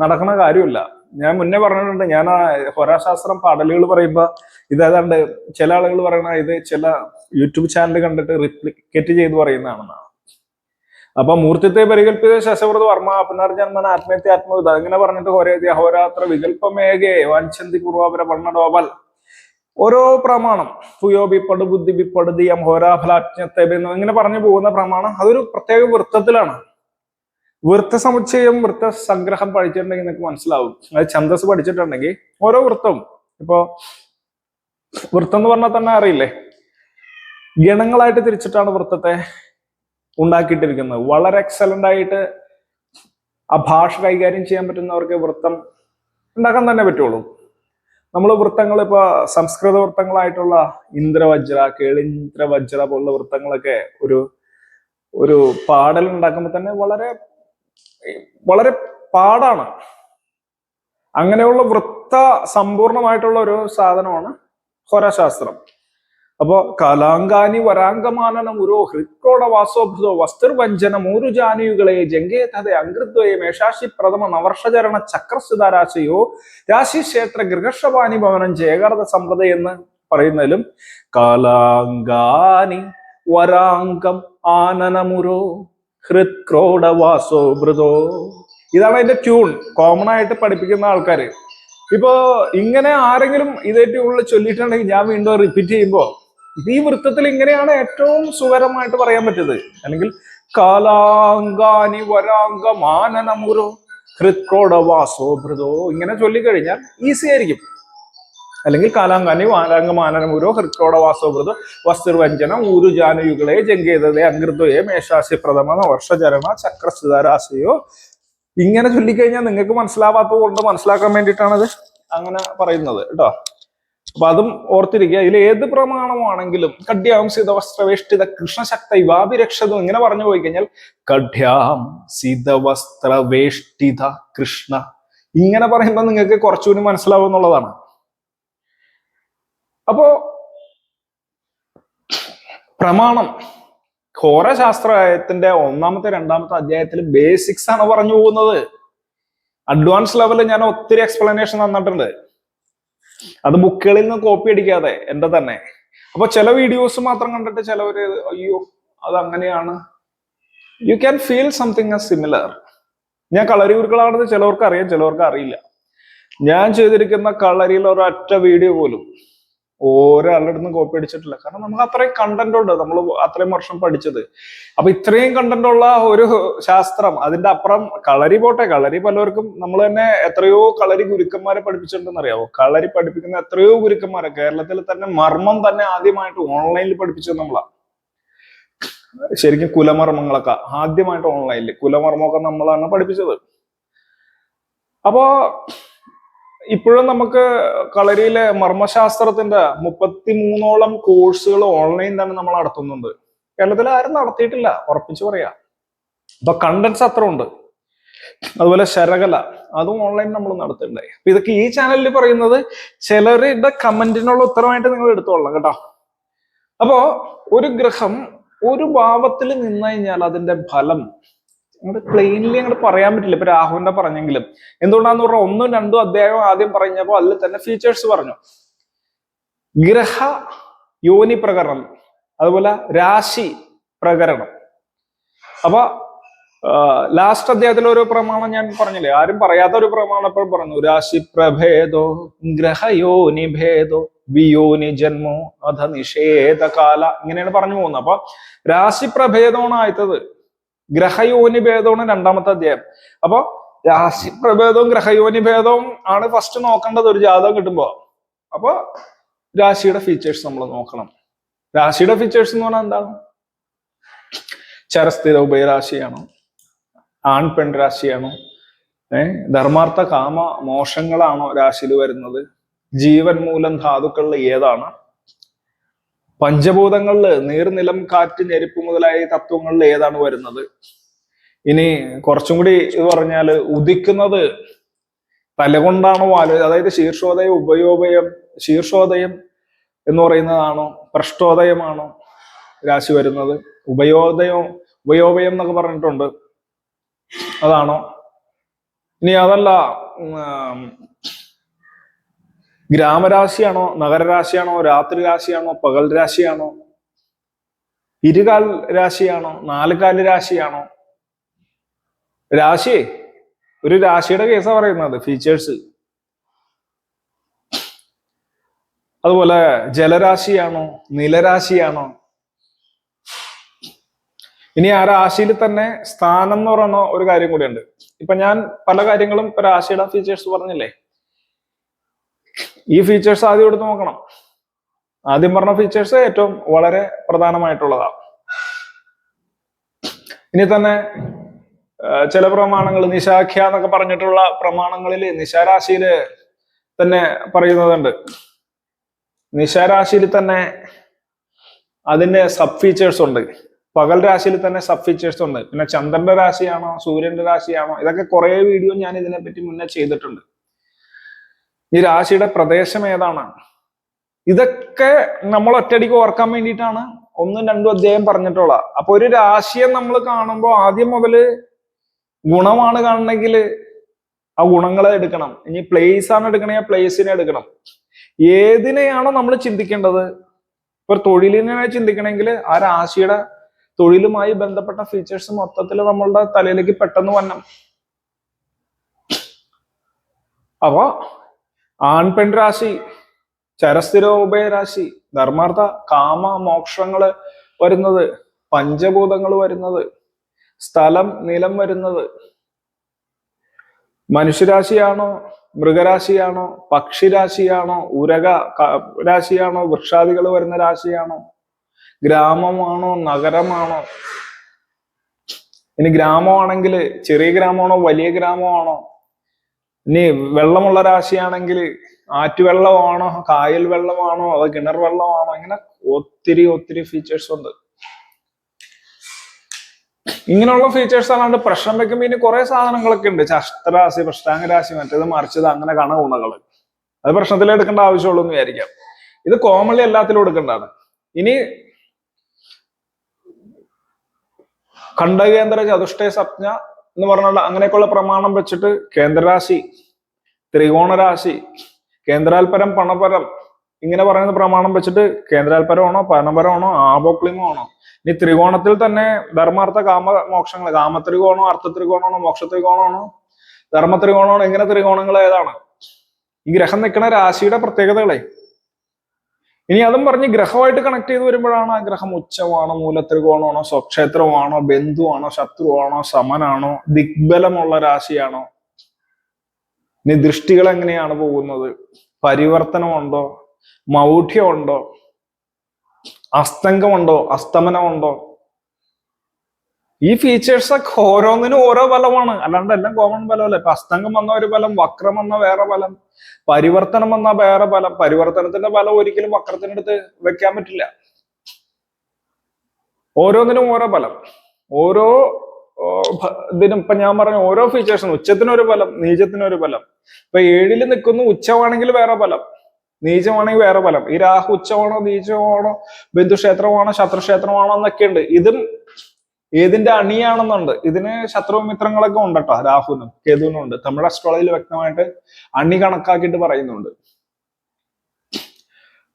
നടക്കുന്ന കാര്യമില്ല. ഞാൻ മുന്നേ പറഞ്ഞിട്ടുണ്ട്, ഞാൻ ആ ഹോരാശാസ്ത്രം പാടലുകൾ പറയുമ്പോ ഇതേതാണ്ട് ചില ആളുകൾ പറയണ ഇത് ചില യൂട്യൂബ് ചാനൽ കണ്ടിട്ട് റിപ്ലിക്കേറ്റ് ചെയ്ത് പറയുന്നതാണെന്നാണ്. അപ്പൊ മൂർത്തിത്തെ പരികല്പിത ശശവൃത വർമ്മ പുനർജന്മന ആത്മഹത്യ ആത്മവിധ അങ്ങനെ പറഞ്ഞിട്ട് ഹോരാത്ര വികല്പമേകേ വാഞ്ചന്തി പൂർവാപര വർണ്ണഡോപൽ ഓരോ പ്രമാണം പുയോബിപ്പട് ബുദ്ധിബിപ്പട് ദിയം ഹോരാഫലാജ്ഞത്തെ ഇങ്ങനെ പറഞ്ഞു പോകുന്ന പ്രമാണം അതൊരു പ്രത്യേക വൃത്തത്തിലാണ്. വൃത്ത സമുച്ചയം വൃത്ത സംഗ്രഹം പഠിച്ചിട്ടുണ്ടെങ്കിൽ നിങ്ങൾക്ക് മനസ്സിലാവും. അത് ഛന്ദസ് പഠിച്ചിട്ടുണ്ടെങ്കിൽ ഓരോ വൃത്തവും ഇപ്പോ വൃത്തം എന്ന് പറഞ്ഞാൽ തന്നെ അറിയില്ലേ, ഗണങ്ങളായിട്ട് തിരിച്ചിട്ടാണ് വൃത്തത്തെ ഉണ്ടാക്കിയിട്ടിരിക്കുന്നത്. വളരെ എക്സലന്റ് ആയിട്ട് ആ ഭാഷ കൈകാര്യം ചെയ്യാൻ പറ്റുന്നവർക്ക് വൃത്തം ഉണ്ടാക്കാൻ തന്നെ പറ്റുള്ളൂ. നമ്മൾ വൃത്തങ്ങൾ ഇപ്പൊ സംസ്കൃത വൃത്തങ്ങളായിട്ടുള്ള ഇന്ദ്രവജ്ര, കേളിന്ദ്രവജ്ര പോലുള്ള വൃത്തങ്ങളൊക്കെ ഒരു പാടൽ ഉണ്ടാക്കുമ്പോൾ തന്നെ വളരെ വളരെ പാടാണ്. അങ്ങനെയുള്ള വൃത്ത സമ്പൂർണമായിട്ടുള്ള ഒരു സാധനമാണ് ഹോരശാസ്ത്രം. അപ്പോ കാലാങ്കാനി വരാംഗമാനനം ഉരോ ഹൃക്കോട വാസോഭൃതോ വസ്തുർവഞ്ചന മൂരു ജാനുയുകളെ ജംഗേതത അങ്കൃദ്വയെ മേഷാശി പ്രഥമ നവർഷചരണ ചക്രസ്ഥിതാരാശയോ രാശിക്ഷേത്ര ഗൃഹർഷപാനി ഭവനം ജയകാർത്ത സമ്പ്രദ എന്ന് പറയുന്നതിലും കാലാങ്കാനി വരാംഗം ആനനമുരോ ഹൃത്ക്രോഡ വാസോഭൃതോ, ഇതാണ് അതിന്റെ ട്യൂൺ. കോമൺ ആയിട്ട് പഠിപ്പിക്കുന്ന ആൾക്കാര് ഇപ്പോ ഇങ്ങനെ ആരെങ്കിലും ഇതേറ്റവും ഉള്ളിൽ ചൊല്ലിയിട്ടുണ്ടെങ്കിൽ ഞാൻ വീണ്ടും റിപ്പീറ്റ് ചെയ്യുമ്പോ ഈ വൃത്തത്തിൽ ഇങ്ങനെയാണ് ഏറ്റവും സുഖകരമായിട്ട് പറയാൻ പറ്റുന്നത്. അല്ലെങ്കിൽ കാലാങ്കാനി വരാംഗമാനനമുരോ ഹൃത്കോട വാസോഭൃതോ ഇങ്ങനെ ചൊല്ലിക്കഴിഞ്ഞാൽ ഈസി ആയിരിക്കും. അല്ലെങ്കിൽ കാലാങ്കാനി വാരാംഗമാനനമുരോ ഹൃത്കോട വാസോഭൃതോ വസ്തുർവഞ്ചന ഊരുജാനുയുകളെ ജംഗേതേ അങ്കൃതയെ മേഷാശി പ്രഥമ വർഷചരണ ചക്രസ്ഥിതാരാശയോ ഇങ്ങനെ ചൊല്ലിക്കഴിഞ്ഞാൽ നിങ്ങൾക്ക് മനസ്സിലാവാത്തത് കൊണ്ട് മനസ്സിലാക്കാൻ വേണ്ടിയിട്ടാണത് അങ്ങനെ പറയുന്നത് കേട്ടോ. അപ്പൊ അതും ഓർത്തിരിക്കുക. ഇതിൽ ഏത് പ്രമാണമാണെങ്കിലും കഡ്യാം സീതവസ്ത്രവേഷ്ടിത കൃഷ്ണശക്ത ഇവാഭിരക്ഷതും ഇങ്ങനെ പറഞ്ഞു പോയി കഴിഞ്ഞാൽ കഡ്യാം സീതവസ്ത്രവേഷ്ടിത കൃഷ്ണ ഇങ്ങനെ പറയുമ്പോൾ നിങ്ങൾക്ക് കുറച്ചുകൂടി മനസ്സിലാവും എന്നുള്ളതാണ്. അപ്പോ പ്രമാണം ഹോരശാസ്ത്രത്തിന്റെ ഒന്നാമത്തെ രണ്ടാമത്തെ അധ്യായത്തിൽ ബേസിക്സ് ആണ് പറഞ്ഞു പോകുന്നത്. അഡ്വാൻസ് ലെവലിൽ ഞാൻ ഒത്തിരി എക്സ്പ്ലനേഷൻ തന്നിട്ടുണ്ട്. അത് ബുക്കുകളിൽ നിന്ന് കോപ്പി അടിക്കാതെ എന്റെ തന്നെ. അപ്പൊ ചില വീഡിയോസ് മാത്രം കണ്ടിട്ട് ചിലവര് അയ്യോ അത് അങ്ങനെയാണ്, you can feel something similar. ഞാൻ കളരിയൂർക്കളാണെന്ന് ചിലവർക്ക് അറിയാം, ചിലവർക്ക് അറിയില്ല. ഞാൻ ചെയ്തിരിക്കുന്ന കളരിയിൽ ഒരൊറ്റ വീഡിയോ പോലും ഒരാളുടെ അടുത്ത് കോപ്പി അടിച്ചിട്ടില്ല. കാരണം നമുക്ക് അത്രയും കണ്ടന്റ് ഉണ്ട്, നമ്മൾ അത്രയും വർഷം പഠിച്ചത്. അപ്പൊ ഇത്രയും കണ്ടന്റ് ഉള്ള ഒരു ശാസ്ത്രം, അതിന്റെ അപ്പുറം കളരി പോട്ടെ, കളരി പലർക്കും നമ്മൾ തന്നെ എത്രയോ കളരി ഗുരുക്കന്മാരെ പഠിപ്പിച്ചിട്ടുണ്ടെന്ന് അറിയാവോ? കളരി പഠിപ്പിക്കുന്ന എത്രയോ ഗുരുക്കന്മാരെ കേരളത്തിൽ തന്നെ മർമ്മം തന്നെ ആദ്യമായിട്ട് ഓൺലൈനിൽ പഠിപ്പിച്ചത് നമ്മളാ. ശരിക്കും കുലമർമ്മങ്ങളൊക്കെ ആദ്യമായിട്ട് ഓൺലൈനിൽ കുലമർമ്മമൊക്കെ നമ്മളാണ് പഠിപ്പിച്ചത്. അപ്പോ ഇപ്പോഴും നമുക്ക് കളരിയിലെ മർമ്മശാസ്ത്രത്തിന്റെ 33ഓളം കോഴ്സുകൾ ഓൺലൈൻ തന്നെ നമ്മൾ നടത്തുന്നുണ്ട്. കേരളത്തിൽ ആരും നടത്തിയിട്ടില്ല, ഉറപ്പിച്ചു പറയാം. അപ്പൊ കണ്ടന്റ്സ് അത്ര ഉണ്ട്. അതുപോലെ ശരകല അതും ഓൺലൈൻ നമ്മൾ നടത്തുന്നുണ്ടായി. അപ്പൊ ഇതൊക്കെ ഈ ചാനലിൽ പറയുന്നത് ചിലരുടെ കമന്റിനുള്ള ഉത്തരമായിട്ട് നിങ്ങൾ എടുത്തോളാം കേട്ടോ. അപ്പോ ഒരു ഗ്രഹം ഒരു ഭാവത്തിൽ നിന്ന് കഴിഞ്ഞാൽ അതിന്റെ ഫലം അങ്ങോട്ട് പ്ലെയിൻലി അങ്ങോട്ട് പറയാൻ പറ്റില്ല. ഇപ്പൊ രാഹുവിന്റെ പറഞ്ഞെങ്കിലും എന്തുകൊണ്ടാന്ന് പറഞ്ഞാൽ 1ഉം 2ഉം അധ്യായം ആദ്യം പറഞ്ഞപ്പോ അതിൽ തന്നെ ഫീച്ചേഴ്സ് പറഞ്ഞു. ഗ്രഹ യോനി പ്രകരണം, അതുപോലെ രാശി പ്രകരണം. അപ്പൊ ലാസ്റ്റ് അധ്യായത്തിൽ ഒരു പ്രമാണം ഞാൻ പറഞ്ഞില്ലേ, ആരും പറയാത്ത ഒരു പ്രമാണം എപ്പോഴും പറഞ്ഞു. രാശി പ്രഭേദോ ഗ്രഹയോനി ഭേദോ വിയോനി ജന്മോ അധ നിഷേധകാല ഇങ്ങനെയാണ് പറഞ്ഞു പോകുന്നത്. അപ്പൊ രാശി പ്രഭേദമാണ് ആയത്, ഗ്രഹയോനി ഭേദമാണ് രണ്ടാമത്തെ അധ്യായം. അപ്പൊ രാശി പ്രഭേദവും ഗ്രഹയോനി ഭേദവും ആണ് ഫസ്റ്റ് നോക്കേണ്ടത് ഒരു ജാതകം കിട്ടുമ്പോ. അപ്പൊ രാശിയുടെ ഫീച്ചേഴ്സ് നമ്മൾ നോക്കണം. രാശിയുടെ ഫീച്ചേഴ്സ് എന്ന് പറഞ്ഞാൽ എന്താണ്? ചരസ്ഥിര ഉഭയരാശിയാണോ, ആൺ പെൺ രാശിയാണോ, ധർമാർത്ഥ കാമ മോശങ്ങളാണോ രാശിയിൽ വരുന്നത്, ജീവൻ മൂലം ധാതുക്കളിൽ ഏതാണ്, പഞ്ചഭൂതങ്ങളില് നീർ നിലം കാറ്റ് ഞെരുപ്പ് മുതലായ തത്വങ്ങളിൽ ഏതാണ് വരുന്നത്. ഇനി കുറച്ചും കൂടി ഇത് പറഞ്ഞാല് ഉദിക്കുന്നത് തലകൊണ്ടാണോ അതായത് ശീർഷോദയം ഉപയോദയം, ശീർഷോദയം എന്ന് പറയുന്നതാണോ പൃഷ്ഠോദയമാണോ രാശി വരുന്നത്, ഉപയോദയം എന്നൊക്കെ പറഞ്ഞിട്ടുണ്ട്, അതാണോ? ഇനി അതല്ല ഗ്രാമരാശിയാണോ, നഗരരാശിയാണോ, രാത്രി രാശിയാണോ, പകൽ രാശിയാണോ, ഇരുകാൽ രാശിയാണോ, നാലുകാല് രാശിയാണോ? രാശി ഒരു രാശിയുടെ കേസാ പറയുന്നത്. ഫീച്ചേഴ്സ് അതുപോലെ ജലരാശിയാണോ, നിലരാശിയാണോ? ഇനി ആ രാശിയിൽ തന്നെ സ്ഥാനം എന്ന് പറയുന്ന ഒരു കാര്യം കൂടിയുണ്ട്. ഇപ്പൊ ഞാൻ പല കാര്യങ്ങളും ഇപ്പൊ രാശിയുടെ ഫീച്ചേഴ്സ് പറഞ്ഞില്ലേ, ഈ ഫീച്ചേഴ്സ് ആദ്യം എടുത്ത് നോക്കണം. ആദ്യം പറഞ്ഞ ഫീച്ചേഴ്സ് ഏറ്റവും വളരെ പ്രധാനമായിട്ടുള്ളതാണ്. ഇനി തന്നെ ചില പ്രമാണങ്ങൾ, നിശാഖ്യ എന്നൊക്കെ പറഞ്ഞിട്ടുള്ള പ്രമാണങ്ങളിൽ നിശാരാശിയില് തന്നെ പറയുന്നതുണ്ട്. നിശാരാശിയിൽ തന്നെ അതിന്റെ സബ് ഫീച്ചേഴ്സ് ഉണ്ട്. പകൽ രാശിയിൽ തന്നെ സബ് ഫീച്ചേഴ്സ് ഉണ്ട്. പിന്നെ ചന്ദ്രന്റെ രാശിയാണോ, സൂര്യന്റെ രാശിയാണോ, ഇതൊക്കെ കുറെ വീഡിയോ ഞാൻ ഇതിനെപ്പറ്റി മുന്നേ ചെയ്തിട്ടുണ്ട്. ഈ രാശിയുടെ പ്രദേശം ഏതാണ്, ഇതൊക്കെ നമ്മൾ ഒറ്റയടിക്ക് ഓർക്കാൻ വേണ്ടിയിട്ടാണ് 1-2 അധ്യായം പറഞ്ഞിട്ടുള്ള. അപ്പൊ ഒരു രാശിയെ നമ്മൾ കാണുമ്പോൾ ആദ്യം മുതല് ഗുണമാണ് കാണണമെങ്കിൽ ആ ഗുണങ്ങളെ എടുക്കണം. ഇനി പ്ലേസ് ആണ് എടുക്കണമെങ്കിൽ പ്ലേസിനെ എടുക്കണം. ഏതിനെയാണോ നമ്മൾ ചിന്തിക്കേണ്ടത്, ഇപ്പൊ തൊഴിലിനെ ചിന്തിക്കണമെങ്കിൽ ആ രാശിയുടെ തൊഴിലുമായി ബന്ധപ്പെട്ട ഫീച്ചേഴ്സ് മൊത്തത്തിൽ നമ്മളുടെ തലയിലേക്ക് പെട്ടെന്ന് വരണം. അപ്പൊ ആൺപെൺ രാശി, ചരസ്ഥിര ഉഭയരാശി, ധർമാർത്ഥ കാമ മോക്ഷങ്ങള് വരുന്നത്, പഞ്ചഭൂതങ്ങൾ വരുന്നത്, സ്ഥലം നിലം വരുന്നത്, മനുഷ്യരാശിയാണോ, മൃഗരാശിയാണോ, പക്ഷിരാശിയാണോ, ഉരക രാശിയാണോ, വൃക്ഷാദികൾ വരുന്ന രാശിയാണോ, ഗ്രാമമാണോ, നഗരമാണോ? ഇനി ഗ്രാമമാണെങ്കിൽ ചെറിയ ഗ്രാമമാണോ, വലിയ ഗ്രാമമാണോ? ഇനി വെള്ളമുള്ള രാശിയാണെങ്കിൽ ആറ്റുവെള്ളമാണോ, കായൽ വെള്ളമാണോ, അതോ കിണർ വെള്ളമാണോ? ഇങ്ങനെ ഒത്തിരി ഫീച്ചേഴ്സ് ഉണ്ട്. ഇങ്ങനെയുള്ള ഫീച്ചേഴ്സ് അല്ലാണ്ട് പ്രശ്നം വെക്കുമ്പോൾ ഇനി കുറെ സാധനങ്ങളൊക്കെ ഉണ്ട്. അഷ്ടരാശി, പ്രഷ്ടാംഗ രാശി, മറ്റേത് മറിച്ചത്, അങ്ങനെ ഗുണങ്ങൾ. അത് പ്രശ്നത്തിൽ എടുക്കേണ്ട ആവശ്യമുള്ളൂ എന്ന് വിചാരിക്കാം. ഇത് കോമൺലി എല്ലാത്തിലും എടുക്കേണ്ടതാണ്. ഇനി ഖണ്ഡകേന്ദ്ര ചതുഷ്ടയ സപ്ഞ എന്ന് പറഞ്ഞുള്ള അങ്ങനെയൊക്കെയുള്ള പ്രമാണം വെച്ചിട്ട് കേന്ദ്രരാശി, ത്രികോണരാശി, കേന്ദ്രാൽപരം പണപരം, ഇങ്ങനെ പറയുന്ന പ്രമാണം വെച്ചിട്ട് കേന്ദ്രാൽപരമാണോ, പനപരമാണോ, ആപോക്ലിമമാണോ? ഇനി ത്രികോണത്തിൽ തന്നെ ധർമാർത്ഥ കാമ മോക്ഷങ്ങൾ, കാമത്രികോണോ, അർത്ഥത്രികോണമാണോ, മോക്ഷത്രികോണമാണോ, ധർമ്മത്രികോണമാണോ? ഇങ്ങനെ ത്രികോണങ്ങൾ ഏതാണ്? ഈ ഗ്രഹം നിൽക്കുന്ന രാശിയുടെ പ്രത്യേകതകളെ. ഇനി അതും പറഞ്ഞ് ഗ്രഹമായിട്ട് കണക്ട് ചെയ്ത് വരുമ്പോഴാണ് ആ ഗ്രഹം ഉച്ചമാണോ, മൂലത്രികോണമാണോ, സ്വക്ഷേത്രമാണോ, ബന്ധുവാണോ, ശത്രുവാണോ, സമനാണോ, ദിഗ്ബലമുള്ള രാശിയാണോ? ഇനി ദൃഷ്ടികൾ എങ്ങനെയാണ് പോകുന്നത്, പരിവർത്തനമുണ്ടോ, മൗഢ്യമുണ്ടോ, അസ്തംഗമുണ്ടോ, അസ്തമനമുണ്ടോ? ഈ ഫീച്ചേഴ്സ് ഒക്കെ ഓരോന്നിനും ഓരോ ഫലമാണ്, അല്ലാണ്ട് എല്ലാം കോമൺ ഫലമല്ല. ഇപ്പൊ അസ്തംഗം വന്ന ഒരു ഫലം, വക്രം വന്ന വേറെ ഫലം, പരിവർത്തനം വന്ന വേറെ ഫലം. പരിവർത്തനത്തിന്റെ ഫലം ഒരിക്കലും വക്രത്തിനടുത്ത് വെക്കാൻ പറ്റില്ല. ഓരോന്നിനും ഓരോ ഫലം. ഓരോ ഇതിനും ഇപ്പൊ ഞാൻ പറഞ്ഞ ഓരോ ഫീച്ചേഴ്സിനും ഉച്ചത്തിനൊരു ഫലം, നീചത്തിനൊരു ഫലം. ഇപ്പൊ 7ൽ നിൽക്കുന്നു, ഉച്ചമാണെങ്കിൽ വേറെ ഫലം, നീചമാണെങ്കിൽ വേറെ ഫലം. ഈ രാഹു ഉച്ചമാണോ, നീചമാണോ, ബന്ധുക്ഷേത്രമാണോ, ശത്രുക്ഷേത്രമാണോ എന്നൊക്കെ ഉണ്ട്. ഇതും ഏതിന്റെ അണിയാണെന്നുണ്ട്. ഇതിന് ശത്രുമിത്രങ്ങളൊക്കെ ഉണ്ട് കേട്ടോ. രാഹുവിനും കേതുവിനും ഉണ്ട്. തമിഴ് അസ്ട്രോളജിയിൽ വ്യക്തമായിട്ട് അണി കണക്കാക്കിയിട്ട് പറയുന്നുണ്ട്.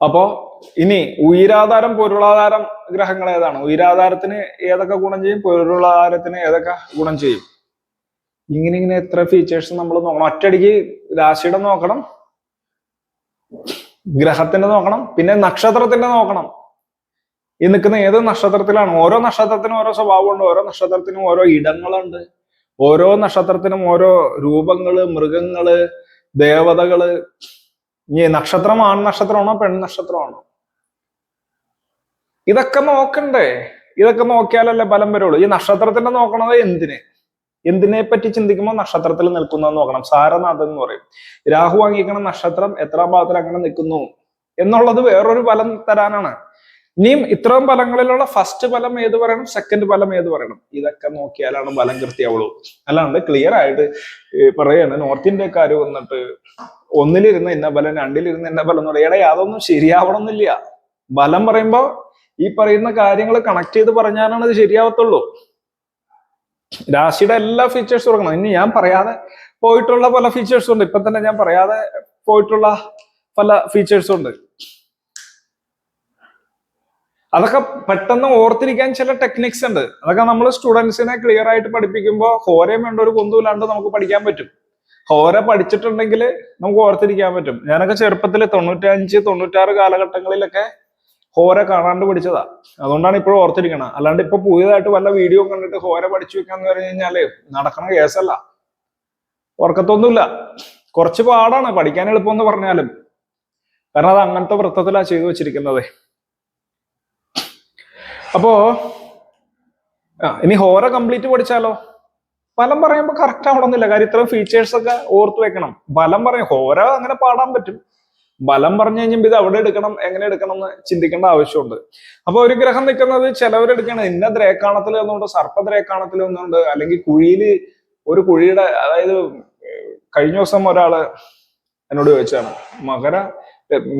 അപ്പോ ഇനി ഉയരാധാരം, പൊരുളാധാരം ഗ്രഹങ്ങൾ ഏതാണ്? ഉയരാധാരത്തിന് ഏതൊക്കെ ഗുണം ചെയ്യും, പൊരുളാധാരത്തിന് ഏതൊക്കെ ഗുണം ചെയ്യും? ഇങ്ങനെ എത്ര ഫീച്ചേഴ്സ് നമ്മൾ നോക്കണം. ഒറ്റയടിക്ക് രാശിയുടെ നോക്കണം, ഗ്രഹത്തിന്റെ നോക്കണം, പിന്നെ നക്ഷത്രത്തിന്റെ നോക്കണം. ഈ നിൽക്കുന്ന ഏത് നക്ഷത്രത്തിലാണ്? ഓരോ നക്ഷത്രത്തിനും ഓരോ സ്വഭാവമുണ്ട്, ഓരോ നക്ഷത്രത്തിനും ഓരോ ഇടങ്ങളുണ്ട്, ഓരോ നക്ഷത്രത്തിനും ഓരോ രൂപങ്ങള്, മൃഗങ്ങള്, ദേവതകള്. ഇനി നക്ഷത്രം ആൺ നക്ഷത്രമാണോ, പെൺ നക്ഷത്രമാണോ? ഇതൊക്കെ നോക്കണ്ടേ? ഇതൊക്കെ നോക്കിയാലല്ലേ ഫലം വരുള്ളൂ. ഈ നക്ഷത്രത്തിന്റെ നോക്കണത് എന്തിനെ പറ്റി ചിന്തിക്കുമ്പോൾ നക്ഷത്രത്തിൽ നിൽക്കുന്നത് നോക്കണം. സാരനാഥൻ എന്ന് പറയും. രാഹു അംഗീകരണ നക്ഷത്രം എത്രാം ഭാവത്തിൽ അങ്ങനെ നിൽക്കുന്നു എന്നുള്ളത് വേറൊരു ഫലം തരാനാണ്. ഇനിയും ഇത്രയും ഫലങ്ങളിലുള്ള ഫസ്റ്റ് ഫലം ഏത് പറയണം, സെക്കൻഡ് ഫലം ഏത് പറയണം, ഇതൊക്കെ നോക്കിയാലാണ് ഫലം കൃത്യമാവുള്ളൂ. അല്ലാണ്ട് ക്ലിയർ ആയിട്ട് പറയാണ് നോർത്ത് ഇന്ത്യക്കാര് വന്നിട്ട് 1-ലിരുന്ന് ഇന്ന ഫലം, 2-ലിരുന്ന് ഇന്ന ഫലം എന്ന് പറയാ. അതൊന്നും ശരിയാവണമെന്നില്ല. ഫലം പറയുമ്പോ ഈ പറയുന്ന കാര്യങ്ങൾ കണക്ട് ചെയ്ത് പറഞ്ഞാലാണ് അത് ശരിയാവത്തുള്ളൂ. രാശിയുടെ എല്ലാ ഫീച്ചേഴ്സും കൊടുക്കണം. ഇനി ഞാൻ പറയാതെ പോയിട്ടുള്ള പല ഫീച്ചേഴ്സും ഉണ്ട്. ഇപ്പൊ തന്നെ ഞാൻ പറയാതെ പോയിട്ടുള്ള പല ഫീച്ചേഴ്സും ഉണ്ട്. അതൊക്കെ പെട്ടെന്ന് ഓർത്തിരിക്കാൻ ചില ടെക്നിക്സ് ഉണ്ട്. അതൊക്കെ നമ്മൾ സ്റ്റുഡൻസിനെ ക്ലിയർ ആയിട്ട് പഠിപ്പിക്കുമ്പോൾ ഹോരയും വേണ്ട ഒരു കുന്തമില്ലാണ്ട് നമുക്ക് പഠിക്കാൻ പറ്റും. ഹോര പഠിച്ചിട്ടുണ്ടെങ്കിൽ നമുക്ക് ഓർത്തിരിക്കാൻ പറ്റും. ഞാനൊക്കെ ചെറുപ്പത്തിൽ 95, 96 കാലഘട്ടങ്ങളിലൊക്കെ ഹോര കാണാണ്ട് പഠിച്ചതാ. അതുകൊണ്ടാണ് ഇപ്പോഴും ഓർത്തിരിക്കണം. അല്ലാണ്ട് ഇപ്പൊ പുതിയതായിട്ട് വല്ല വീഡിയോ കണ്ടിട്ട് ഹോര പഠിച്ചു വെക്കാന്ന് പറഞ്ഞു കഴിഞ്ഞാല് നടക്കണ കേസല്ല. ഓർക്കത്തൊന്നുമില്ല. കുറച്ച് പാടാണ് പഠിക്കാൻ എളുപ്പമെന്ന് പറഞ്ഞാലും. കാരണം അത് അങ്ങനത്തെ വൃത്തത്തിലാ ചെയ്തു വെച്ചിരിക്കുന്നത്. അപ്പോ ഇനി ഹോര കംപ്ലീറ്റ് പഠിച്ചാലോ? ഫലം പറയുമ്പോൾ കറക്റ്റ് ആവണമെന്നില്ല. കാര്യം ഇത്രയും ഫീച്ചേഴ്സ് ഒക്കെ ഓർത്ത് വെക്കണം. ഫലം പറയും ഹോര അങ്ങനെ പാടാൻ പറ്റും. ബലം പറഞ്ഞു കഴിഞ്ഞാൽ ഇത് അവിടെ എടുക്കണം, എങ്ങനെ എടുക്കണം എന്ന് ചിന്തിക്കേണ്ട ആവശ്യമുണ്ട്. അപ്പൊ ഒരു ഗ്രഹം നിൽക്കുന്നത് ചിലവരെടുക്കണം ഇന്ന ദ്രേക്കാണത്തിൽ നിന്നുകൊണ്ട്, സർപ്പദ്രേക്കാണത്തിൽ നിന്നുകൊണ്ട്, അല്ലെങ്കിൽ ഒരു കുഴിയുടെ, അതായത് കഴിഞ്ഞ ദിവസം ഒരാള് എന്നോട് ചോദിച്ചാണ്,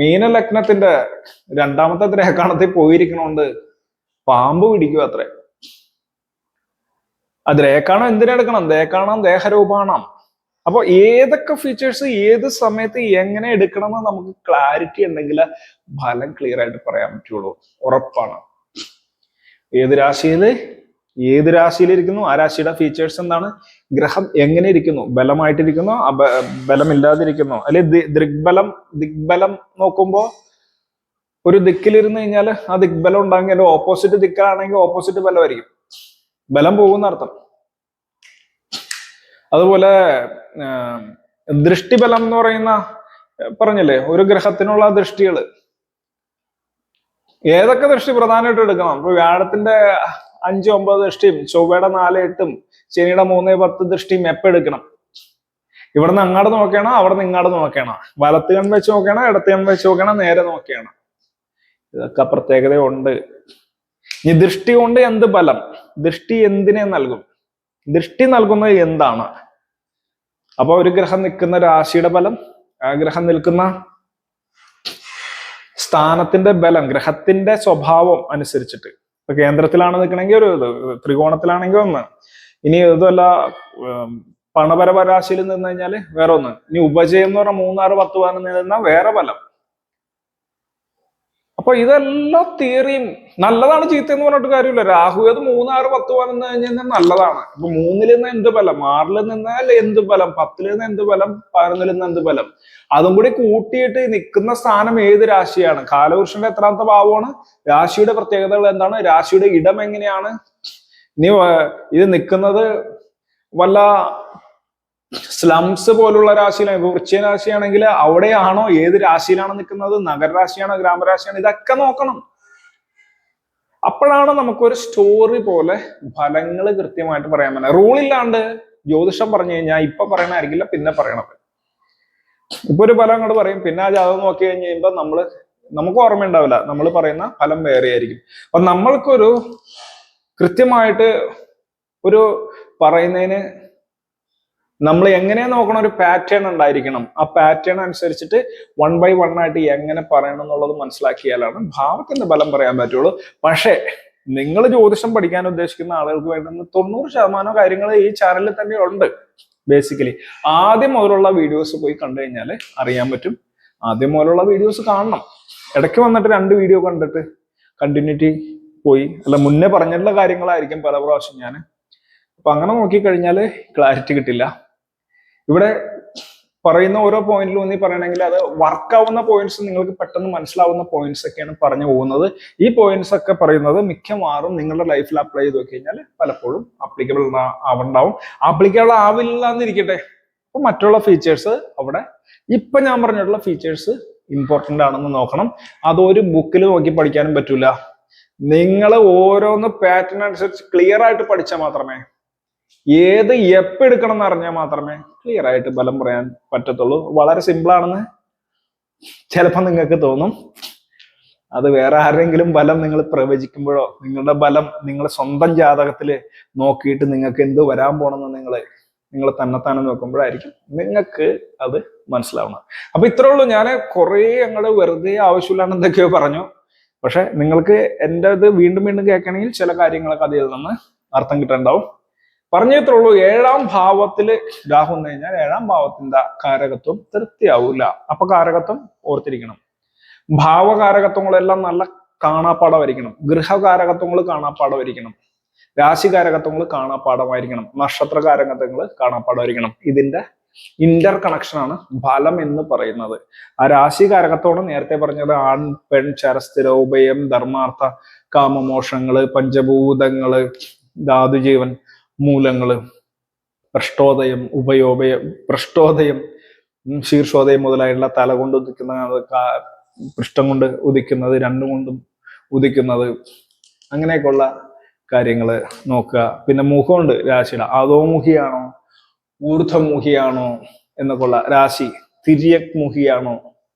മീനലഗ്നത്തിന്റെ 2ാമത്തെ ദ്രേക്കാണത്തിൽ പോയിരിക്കണോണ്ട് പാമ്പ് പിടിക്കുക അത്രേ. ആ ദ്രേക്കാണം എന്തിനെടുക്കണം? ദ്രേക്കാണം ദേഹരൂപാണം. അപ്പൊ ഏതൊക്കെ ഫീച്ചേഴ്സ് ഏത് സമയത്ത് എങ്ങനെ എടുക്കണം എന്ന് നമുക്ക് ക്ലാരിറ്റി ഉണ്ടെങ്കിൽ ഫലം ക്ലിയർ ആയിട്ട് പറയാൻ പറ്റുള്ളൂ. ഉറപ്പാണ്. ഏത് രാശിയിലിരിക്കുന്നു, ആ രാശിയുടെ ഫീച്ചേഴ്സ് എന്താണ്, ഗ്രഹം എങ്ങനെ ഇരിക്കുന്നു, ബലമായിട്ടിരിക്കുന്നു, ബലമില്ലാതിരിക്കുന്നു, അല്ലെ ദിഗ്ബലം നോക്കുമ്പോ ഒരു ദിക്കിലിരുന്ന് കഴിഞ്ഞാൽ ആ ദിഗ്ബലം ഉണ്ടാകിയാൽ ഓപ്പോസിറ്റ് ദിക്കാണെങ്കിൽ ഓപ്പോസിറ്റ് ബലമായിരിക്കും, ബലം പോകുന്ന അർത്ഥം. അതുപോലെ ദൃഷ്ടിബലം എന്ന് പറയുന്ന പറഞ്ഞില്ലേ, ഒരു ഗ്രഹത്തിനുള്ള ദൃഷ്ടികൾ ഏതൊക്കെ ദൃഷ്ടി പ്രധാനമായിട്ട് എടുക്കണം. ഇപ്പൊ വ്യാഴത്തിന്റെ 5, 9 ദൃഷ്ടിയും ചൊവ്വയുടെ 4, 8, ശനിയുടെ 3, 10 ദൃഷ്ടിയും എപ്പോൾ എടുക്കണം? ഇവിടുന്ന് അങ്ങോട്ട് നോക്കണം, അവിടെ നിന്ന് ഇങ്ങോട്ട് നോക്കണം, വലത്ത് കൺ വെച്ച് നോക്കണം, ഇടത്ത് കൺ വെച്ച് നോക്കണം, നേരെ നോക്കണം. ഇതൊക്കെ പ്രത്യേകതയുണ്ട്. ഈ ദൃഷ്ടി കൊണ്ട് എന്ത് ബലം? ദൃഷ്ടി എന്തിനെ നൽകും? ദൃഷ്ടി നൽകുന്നത് എന്താണ്? അപ്പൊ ഒരു ഗ്രഹം നിൽക്കുന്ന രാശിയുടെ ബലം, ആ ഗ്രഹം നിൽക്കുന്ന സ്ഥാനത്തിന്റെ ബലം, ഗ്രഹത്തിന്റെ സ്വഭാവം അനുസരിച്ചിട്ട്. ഇപ്പൊ കേന്ദ്രത്തിലാണ് നിൽക്കണമെങ്കിൽ ഒരു ത്രികോണത്തിലാണെങ്കിൽ ഒന്ന്, ഇനി ഇതല്ല പണപരപ രാശിയിൽ നിന്ന് കഴിഞ്ഞാല് വേറെ ഒന്ന്, ഇനി ഉപജയം എന്ന് പറഞ്ഞാൽ 3, 6, 10 പതിനൊന്ന് നിന്നാൽ വേറെ ബലം. അപ്പൊ ഇതെല്ലാം തിയറിയും നല്ലതാണ്, ചീത്ത എന്ന് പറഞ്ഞിട്ട് കാര്യമില്ല. രാഹു ഏത് 3, 6, 10 പതിനൊന്ന് കഴിഞ്ഞാൽ നല്ലതാണ്. ഇപ്പൊ 3-ൽ നിന്ന് എന്ത് ബലം, 6-ൽ നിന്നാൽ എന്ത് ബലം, 10-ൽ നിന്ന് എന്ത് ബലം, 11-ൽ നിന്ന് എന്ത് ബലം, അതും കൂടി കൂട്ടിയിട്ട് നിൽക്കുന്ന സ്ഥാനം ഏത് രാശിയാണ്, കാലപുരുഷന്റെ എത്രാമത്തെ ഭാവമാണ്, രാശിയുടെ പ്രത്യേകതകൾ എന്താണ്, രാശിയുടെ ഇടം എങ്ങനെയാണ്, ഇനി ഇത് നിൽക്കുന്നത് വല്ല സ്ലംസ് പോലുള്ള രാശിയിലാണ്. ഇപ്പൊ വൃശ്ചിക രാശിയാണെങ്കിൽ അവിടെയാണോ, ഏത് രാശിയിലാണ് നിൽക്കുന്നത്, നഗരരാശിയാണോ ഗ്രാമരാശിയാണോ, ഇതൊക്കെ നോക്കണം. അപ്പോഴാണ് നമുക്കൊരു സ്റ്റോറി പോലെ ഫലങ്ങൾ കൃത്യമായിട്ട് പറയാൻ പറ്റുന്നത്. റൂളില്ലാണ്ട് ജ്യോതിഷം പറഞ്ഞു കഴിഞ്ഞാൽ ഇപ്പൊ പറയണായിരിക്കില്ല പിന്നെ പറയണത്. ഇപ്പൊ ഒരു ഫലം അങ്ങോട്ട് പറയും, പിന്നെ ആ ജാതകം നോക്കി കഴിഞ്ഞ് കഴിയുമ്പോൾ നമുക്ക് ഓർമ്മയുണ്ടാവില്ല, നമ്മൾ പറയുന്ന ഫലം വേറെ ആയിരിക്കും. അപ്പൊ നമ്മൾക്കൊരു കൃത്യമായിട്ട് ഒരു പറയുന്നതിന് നമ്മൾ എങ്ങനെ നോക്കണം, ഒരു പാറ്റേൺ ഉണ്ടായിരിക്കണം. ആ പാറ്റേൺ അനുസരിച്ചിട്ട് 1 by 1 ആയിട്ട് എങ്ങനെ പറയണം എന്നുള്ളത് മനസ്സിലാക്കിയാലാണ് ഭാവത്തിന്റെ ബലം പറയാൻ പറ്റുള്ളൂ. പക്ഷേ നിങ്ങൾ ജ്യോതിഷം പഠിക്കാൻ ഉദ്ദേശിക്കുന്ന ആളുകൾക്ക് വേണ്ടുന്ന 90% കാര്യങ്ങൾ ഈ ചാനലിൽ തന്നെ ഉണ്ട്. ബേസിക്കലി ആദ്യം മുതലുള്ള വീഡിയോസ് പോയി കണ്ടു കഴിഞ്ഞാൽ അറിയാൻ പറ്റും. ആദ്യം മുതലുള്ള വീഡിയോസ് കാണണം. ഇടയ്ക്ക് വന്നിട്ട് 2 വീഡിയോ കണ്ടിട്ട് കണ്ടിന്യൂറ്റി പോയി, അല്ല മുന്നേ പറഞ്ഞിട്ടുള്ള കാര്യങ്ങളായിരിക്കും പല പ്രാവശ്യം ഞാൻ. അപ്പൊ അങ്ങനെ നോക്കിക്കഴിഞ്ഞാൽ ക്ലാരിറ്റി കിട്ടില്ല. ഇവിടെ പറയുന്ന ഓരോ പോയിന്റിലും ഒന്നി പറയണമെങ്കിൽ അത് വർക്കാവുന്ന പോയിന്റ്സ്, നിങ്ങൾക്ക് പെട്ടെന്ന് മനസ്സിലാവുന്ന പോയിന്റ്സ് ഒക്കെയാണ് പറഞ്ഞു പോകുന്നത്. ഈ പോയിന്റ്സ് ഒക്കെ പറയുന്നത് മിക്കവാറും നിങ്ങളുടെ ലൈഫിൽ അപ്ലൈ ചെയ്ത് നോക്കി കഴിഞ്ഞാൽ പലപ്പോഴും ആപ്ലിക്കബിൾ ആവുണ്ടാവും. ആപ്ലിക്കബിൾ ആവില്ല എന്നിരിക്കട്ടെ, അപ്പൊ മറ്റുള്ള ഫീച്ചേഴ്സ് അവിടെ ഇപ്പൊ ഞാൻ പറഞ്ഞിട്ടുള്ള ഫീച്ചേഴ്സ് ഇമ്പോർട്ടന്റ് ആണെന്ന് നോക്കണം. അതൊരു ബുക്കിൽ നോക്കി പഠിക്കാനും പറ്റൂല. നിങ്ങൾ ഓരോന്ന് പാറ്റേൺ അനുസരിച്ച് ക്ലിയർ ആയിട്ട് പഠിച്ചാൽ മാത്രമേ, ഏത് എപ്പ് എടുക്കണം എന്ന് അറിഞ്ഞാൽ മാത്രമേ ക്ലിയർ ആയിട്ട് ബലം പറയാൻ പറ്റത്തുള്ളൂ. വളരെ സിമ്പിൾ ആണെന്ന് ചിലപ്പോൾ നിങ്ങൾക്ക് തോന്നും. അത് വേറെ ആരെങ്കിലും ബലം നിങ്ങൾ പ്രവചിക്കുമ്പോഴോ, നിങ്ങളുടെ ബലം നിങ്ങൾ സ്വന്തം ജാതകത്തിൽ നോക്കിയിട്ട് നിങ്ങൾക്ക് എന്ത് വരാൻ പോണെന്ന് നിങ്ങൾ തന്നെത്താനെ നോക്കുമ്പോഴായിരിക്കും നിങ്ങൾക്ക് അത് മനസ്സിലാവണം. അപ്പൊ ഇത്രേ ഉള്ളൂ. ഞാൻ കുറെ അങ്ങോട്ട് വെറുതെ ആവശ്യമില്ലാണ്ട് എന്തൊക്കെയോ പറഞ്ഞു. പക്ഷെ നിങ്ങൾക്ക് എൻ്റെ ഇത് വീണ്ടും വീണ്ടും കേൾക്കണമെങ്കിൽ ചില കാര്യങ്ങളൊക്കെ അതിൽ നിന്ന് അർത്ഥം കിട്ടുന്നുണ്ടാവും. പറഞ്ഞിട്ടുള്ളൂ. 7ാം ഭാവത്തിൽ രാഹു വന്നു കഴിഞ്ഞാൽ 7ാം ഭാവത്തിന്റെ കാരകത്വം തൃപ്തിയാവൂല. അപ്പൊ കാരകത്വം ഓർത്തിരിക്കണം. ഭാവകാരകത്വങ്ങളെല്ലാം നല്ല കാണാപ്പാടമായിരിക്കണം. ഗൃഹകാരകത്വങ്ങൾ കാണാപ്പാടമായിരിക്കണം. രാശികാരകത്വങ്ങൾ കാണാപ്പാടമായിരിക്കണം. നക്ഷത്രകാരകത്വങ്ങൾ കാണാപ്പാടമായിരിക്കണം. ഇതിന്റെ ഇന്റർ കണക്ഷൻ ആണ് ഫലം എന്ന് പറയുന്നത്. ആ രാശി കാരകത്തോട് നേരത്തെ പറഞ്ഞത് ആൺ പെൺ ചരസ്ഥിര ഉഭയം ധർമാർത്ഥ കാമമോഷങ്ങള് പഞ്ചഭൂതങ്ങള് ധാതുജീവൻ മൂലങ്ങള് പൃഷ്ടോദയം ഉഭയോഭയം പൃഷ്ടോദയം ശീർഷോദയം മുതലായുള്ള തല കൊണ്ട് ഉദിക്കുന്ന പൃഷ്ഠം കൊണ്ട് ഉദിക്കുന്നത് രണ്ടും കൊണ്ടും ഉദിക്കുന്നത് അങ്ങനെയൊക്കെയുള്ള കാര്യങ്ങള് നോക്കുക. പിന്നെ മുഖമുണ്ട് രാശിയുടെ, അധോമുഖിയാണോ ഊർധ്വമുഖിയാണോ എന്നൊക്കെയുള്ള രാശി, തിര്യക് മുഖിയാണോ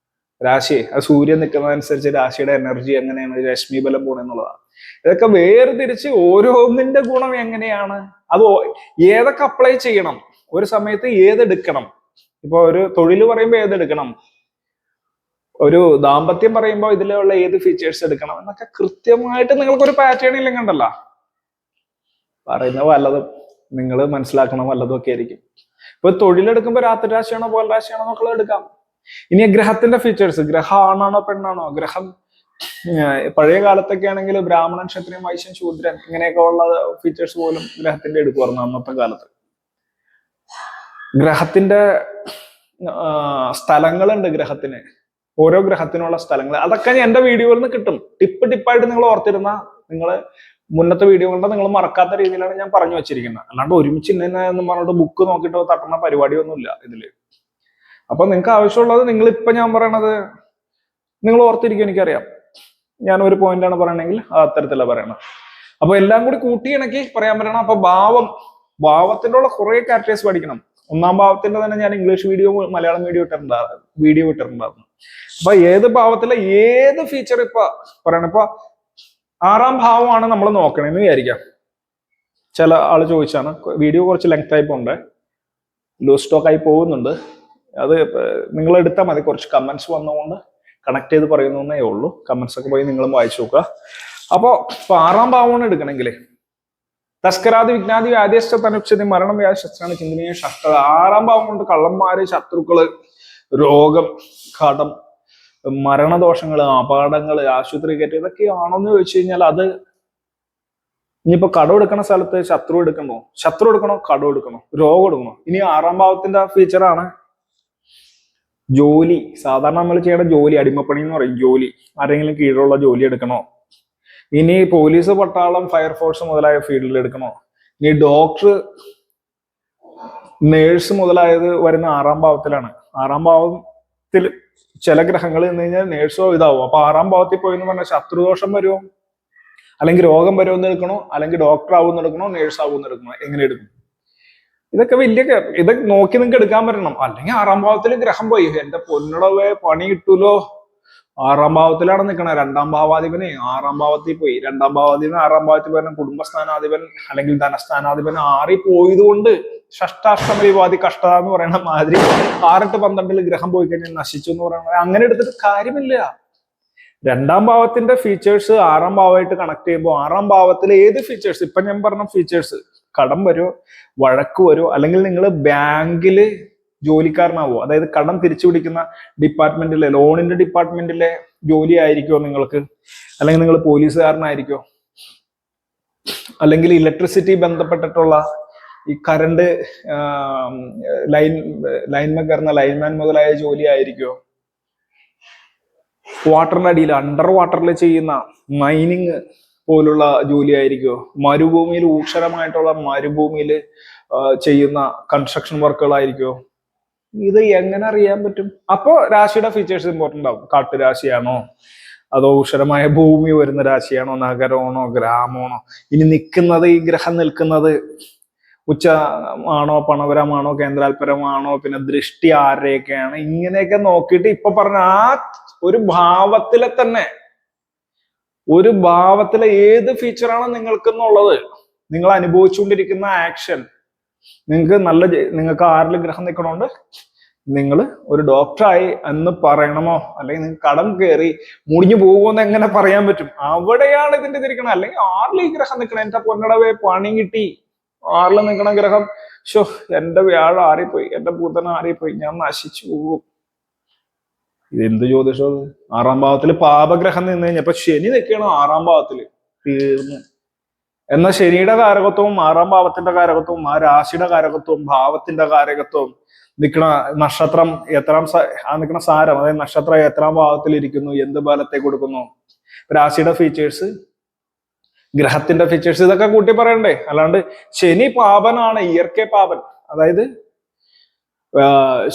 രാശി, ആ സൂര്യൻ നിൽക്കുന്നതനുസരിച്ച് രാശിയുടെ എനർജി എങ്ങനെയാണ്, രശ്മി ബലം പോണെന്നുള്ളതാണ്. ഇതൊക്കെ വേർതിരിച്ച് ഓരോന്നിന്റെ ഗുണം എങ്ങനെയാണ്, അത് ഏതൊക്കെ അപ്ലൈ ചെയ്യണം, ഒരു സമയത്ത് ഏതെടുക്കണം. ഇപ്പൊ ഒരു തൊഴിൽ പറയുമ്പോൾ ഏതെടുക്കണം, ഒരു ദാമ്പത്യം പറയുമ്പോൾ ഇതിലുള്ള ഏത് ഫീച്ചേഴ്സ് എടുക്കണം എന്നൊക്കെ കൃത്യമായിട്ട് നിങ്ങൾക്കൊരു പാറ്റേൺ ഇല്ലെങ്കിൽ ഉണ്ടല്ലോ, പറയുന്ന വല്ലതും നിങ്ങൾ മനസ്സിലാക്കണം വല്ലതും ഒക്കെ ആയിരിക്കും. ഇപ്പൊ തൊഴിലെടുക്കുമ്പോൾ രാത്രി രാശിയാണോ പോൽ രാശിയാണോ എന്നൊക്കെ എടുക്കാം. ഇനി ഗ്രഹത്തിന്റെ ഫീച്ചേഴ്സ്, ഗ്രഹം ആണാണോ പെണ്ണാണോ, ഗ്രഹം പഴയ കാലത്തൊക്കെ ആണെങ്കിൽ ബ്രാഹ്മണൻ ക്ഷത്രിയൻ വൈശ്യൻ ശൂദ്രൻ ഇങ്ങനെയൊക്കെ ഉള്ള ഫീച്ചേഴ്സ് പോലും ഗ്രഹത്തിന്റെ എടുക്കുമായിരുന്നു അന്നത്തെ കാലത്ത്. ഗ്രഹത്തിന്റെ സ്ഥലങ്ങളുണ്ട് ഗ്രഹത്തിന്, ഓരോ ഗ്രഹത്തിനുള്ള സ്ഥലങ്ങൾ, അതൊക്കെ എന്റെ വീഡിയോയിൽ നിന്ന് കിട്ടും. ടിപ്പായിട്ട് നിങ്ങൾ ഓർത്തിരുന്ന, നിങ്ങൾ മുന്നത്തെ വീഡിയോ കൊണ്ട് നിങ്ങൾ മറക്കാത്ത രീതിയിലാണ് ഞാൻ പറഞ്ഞു വെച്ചിരിക്കുന്നത്. അല്ലാണ്ട് ഒരുമിച്ച് ഇന്ന് പറഞ്ഞിട്ട് ബുക്ക് നോക്കിയിട്ട് തട്ടുന്ന പരിപാടിയൊന്നുമില്ല ഇതില്. അപ്പൊ നിങ്ങൾക്ക് ആവശ്യമുള്ളത് നിങ്ങൾ ഇപ്പൊ ഞാൻ പറയണത് നിങ്ങൾ ഓർത്തിരിക്കും, എനിക്കറിയാം. ഞാൻ ഒരു പോയിന്റാണ് പറയണെങ്കിൽ അത്തരത്തിലാണ് പറയണം. അപ്പൊ എല്ലാം കൂടി കൂട്ടി ഇണക്കി പറയാൻ പറ്റണം. അപ്പൊ ഭാവത്തിന്റെ ഉള്ള കുറെ ക്യാരക്ടേഴ്സ് പഠിക്കണം. ഒന്നാം ഭാവത്തിന്റെ തന്നെ ഞാൻ ഇംഗ്ലീഷ് വീഡിയോ മലയാളം വീഡിയോ ഇട്ടിട്ടുണ്ടായിരുന്നു. അപ്പൊ ഏത് ഭാവത്തിലെ ഏത് ഫീച്ചർ ഇപ്പൊ പറയണം. ഇപ്പൊ 6ാം ഭാവമാണ് നമ്മൾ നോക്കണെന്ന് വിചാരിക്കാം. ചില ആള് ചോദിച്ചാണ്, വീഡിയോ കുറച്ച് ലെങ്ത് ആയി പോണ്ടേ, ലൂസ് സ്റ്റോക്ക് ആയി പോകുന്നുണ്ട്. അത് നിങ്ങൾ എടുത്താൽ മതി. കുറച്ച് കമന്റ്സ് വന്നുകൊണ്ട് കണക്ട് ചെയ്ത് പറയുന്നേ ഉള്ളൂ. കമന്റ്സ് ഒക്കെ പോയി നിങ്ങളും വായിച്ചു നോക്കുക. അപ്പോ 6ാം ഭാവമാണ് എടുക്കണമെങ്കിൽ തസ്കരാതി വിജ്ഞാതി വ്യാധിയസ്ഥ തനുക്ഷതി മരണം വ്യാധി ശസ്ത്രാണ് ചിന്തനീയ ശസ്ത്ര. 6ാം ഭാവം കൊണ്ട് കള്ളന്മാര് ശത്രുക്കള് രോഗം കടം മരണദോഷങ്ങള് അപകടങ്ങള് ആശുപത്രി കയറ്റി ഇതൊക്കെയാണോന്ന് ചോദിച്ചു കഴിഞ്ഞാൽ അത് ഇനിയിപ്പോ കടം എടുക്കണ സ്ഥലത്ത് ശത്രു എടുക്കണോ കടം എടുക്കണോ രോഗം എടുക്കണോ. ഇനി 6ാം ഭാവത്തിന്റെ ഫീച്ചറാണ് ജോലി. സാധാരണ നമ്മൾ ചെയ്യേണ്ട ജോലി അടിമപ്പണി എന്ന് പറയും. ജോലി ആരെങ്കിലും കീഴിലുള്ള ജോലി എടുക്കണോ, ഇനി പോലീസ് പട്ടാളം ഫയർഫോഴ്സ് മുതലായ ഫീൽഡിൽ എടുക്കണോ, ഇനി ഡോക്ടർ നേഴ്സ് മുതലായത് വരുന്ന 6ാം ഭാവത്തിലാണ്. 6ാം ഭാവത്തിൽ ചില ഗ്രഹങ്ങൾ എന്ന് കഴിഞ്ഞാൽ നേഴ്സോ ഇതാവും. അപ്പൊ 6ാം ഭാവത്തിൽ പോയി എന്ന് പറഞ്ഞാൽ ശത്രുദോഷം വരുമോ, അല്ലെങ്കിൽ രോഗം വരുമെന്ന് എടുക്കണോ, അല്ലെങ്കിൽ ഡോക്ടർ ആവുമെന്ന് എടുക്കണോ, നേഴ്സ് ആവുമെന്ന് എടുക്കണോ, എങ്ങനെ എടുക്കും? ഇതൊക്കെ ഇതൊക്കെ നോക്കി നിങ്ങൾക്ക് എടുക്കാൻ പറ്റണം. അല്ലെങ്കിൽ 6ാം ഭാവത്തിൽ ഗ്രഹം പോയി, എന്റെ പൊന്നുടവേ പണി കിട്ടൂലോ. 6ാം ഭാവത്തിലാണ് നിൽക്കണത്. 2ാം ഭാവാധിപനെ 6ാം ഭാവത്തിൽ പോയി. 2ാം ഭാവാധിപൻ 6ാം ഭാവത്തിൽ പോയി കുടുംബസ്ഥാനാധിപൻ അല്ലെങ്കിൽ ധനസ്ഥാനാധിപൻ 6ൽ പോയത് കൊണ്ട് ഷഷ്ടാഷ്ടമവിവാദി കഷ്ടത എന്ന് പറയുന്ന മാതിരി 6, 8, 12 ഗ്രഹം പോയി കഴിഞ്ഞാൽ നശിച്ചു എന്ന് പറയുന്നത് അങ്ങനെ എടുത്തിട്ട് കാര്യമില്ല. 2ാം ഭാവത്തിന്റെ ഫീച്ചേഴ്സ് 6ാം ഭാവമായിട്ട് കണക്ട് ചെയ്യുമ്പോൾ 6ാം ഭാവത്തിലെ ഏത് ഫീച്ചേഴ്സ് ഇപ്പൊ ഞാൻ പറഞ്ഞ ഫീച്ചേഴ്സ്, കടം വരുമോ, വഴക്ക് വരുമോ, അല്ലെങ്കിൽ നിങ്ങൾ ബാങ്കില് ജോലിക്കാരനാവോ, അതായത് കടം തിരിച്ചു പിടിക്കുന്ന ഡിപ്പാർട്ട്മെന്റിലെ ലോണിന്റെ ഡിപ്പാർട്ട്മെന്റിലെ ജോലി ആയിരിക്കോ നിങ്ങൾക്ക്, അല്ലെങ്കിൽ നിങ്ങൾ പോലീസുകാരനായിരിക്കോ, അല്ലെങ്കിൽ ഇലക്ട്രിസിറ്റി ബന്ധപ്പെട്ടിട്ടുള്ള ഈ കറണ്ട് ലൈൻമാൻ കയറുന്ന ലൈൻമാൻ മുതലായ ജോലി ആയിരിക്കോ, വാട്ടറിന്റെ അടിയിൽ അണ്ടർ വാട്ടറിൽ ചെയ്യുന്ന മൈനിങ് പോലുള്ള ജോലി ആയിരിക്കോ, മരുഭൂമിയിൽ ഊക്ഷരമായിട്ടുള്ള മരുഭൂമിയിൽ ചെയ്യുന്ന കൺസ്ട്രക്ഷൻ വർക്കുകളായിരിക്കോ. ഇത് എങ്ങനെ അറിയാൻ പറ്റും? അപ്പോ രാശിയുടെ ഫീച്ചേഴ്സ് ഇമ്പോർട്ടന്റ് ആവും. കാട്ടുരാശിയാണോ, അതോ ഊഷരമായ ഭൂമി വരുന്ന രാശിയാണോ, നഗരമാണോ, ഗ്രാമമാണോ, ഇനി നിൽക്കുന്നത് ഈ ഗ്രഹം നിൽക്കുന്നത് ഉച്ച ആണോ, പണപരമാണോ, കേന്ദ്രാൽപരമാണോ, പിന്നെ ദൃഷ്ടി ആരുടെയൊക്കെയാണ്, ഇങ്ങനെയൊക്കെ നോക്കിയിട്ട് ഇപ്പൊ പറഞ്ഞ ആ ഒരു ഭാവത്തിലെ തന്നെ ഒരു ഭാവത്തിലെ ഏത് ഫീച്ചറാണ് നിങ്ങൾക്കെന്നുള്ളത്, നിങ്ങൾ അനുഭവിച്ചുകൊണ്ടിരിക്കുന്ന ആക്ഷൻ, നിങ്ങൾക്ക് 6ൽ ഗ്രഹം നിൽക്കണോണ്ട് നിങ്ങൾ ഒരു ഡോക്ടറായി എന്ന് പറയണമോ, അല്ലെങ്കിൽ നിങ്ങൾക്ക് കടം കയറി മുടിഞ്ഞു പോകുമെന്ന് എങ്ങനെ പറയാൻ പറ്റും? അവിടെയാണ് ഇതിന്റെ തിരിക്കണം. അല്ലെങ്കിൽ 6ൽ ഈ ഗ്രഹം നിൽക്കണം, എന്റെ പൊന്നടവേ പണി കിട്ടി. 6ൽ നിൽക്കണ ഗ്രഹം എന്റെ വ്യാഴം ആറിപ്പോയി, എന്റെ ബുധൻ ആറിപ്പോയി, ഞാൻ നശിച്ചു പോകും. ഇതെന്ത് ജ്യോതിഷം? 6ാം ഭാവത്തിൽ പാപഗ്രഹം നിന്ന് കഴിഞ്ഞപ്പോ ശനി നിൽക്കണം 6ാം ഭാവത്തില്, തീർന്നു. എന്നാൽ ശനിയുടെ കാരകത്വവും 6-ാം ഭാവത്തിന്റെ കാരകത്വവും ആ രാശിയുടെ കാരകത്വവും ഭാവത്തിന്റെ കാരകത്വവും നിൽക്കണ നക്ഷത്രം നിൽക്കുന്ന സാരം, അതായത് നക്ഷത്രം എത്രാം ഭാവത്തിൽ ഇരിക്കുന്നു, എന്ത് ബലത്തെ കൊടുക്കുന്നു, രാശിയുടെ ഫീച്ചേഴ്സ്, ഗ്രഹത്തിന്റെ ഫീച്ചേഴ്സ്, ഇതൊക്കെ കൂട്ടി പറയണ്ടേ. അല്ലാണ്ട് ശനി പാപനാണ്, ഇയർക്കെ പാപൻ. അതായത്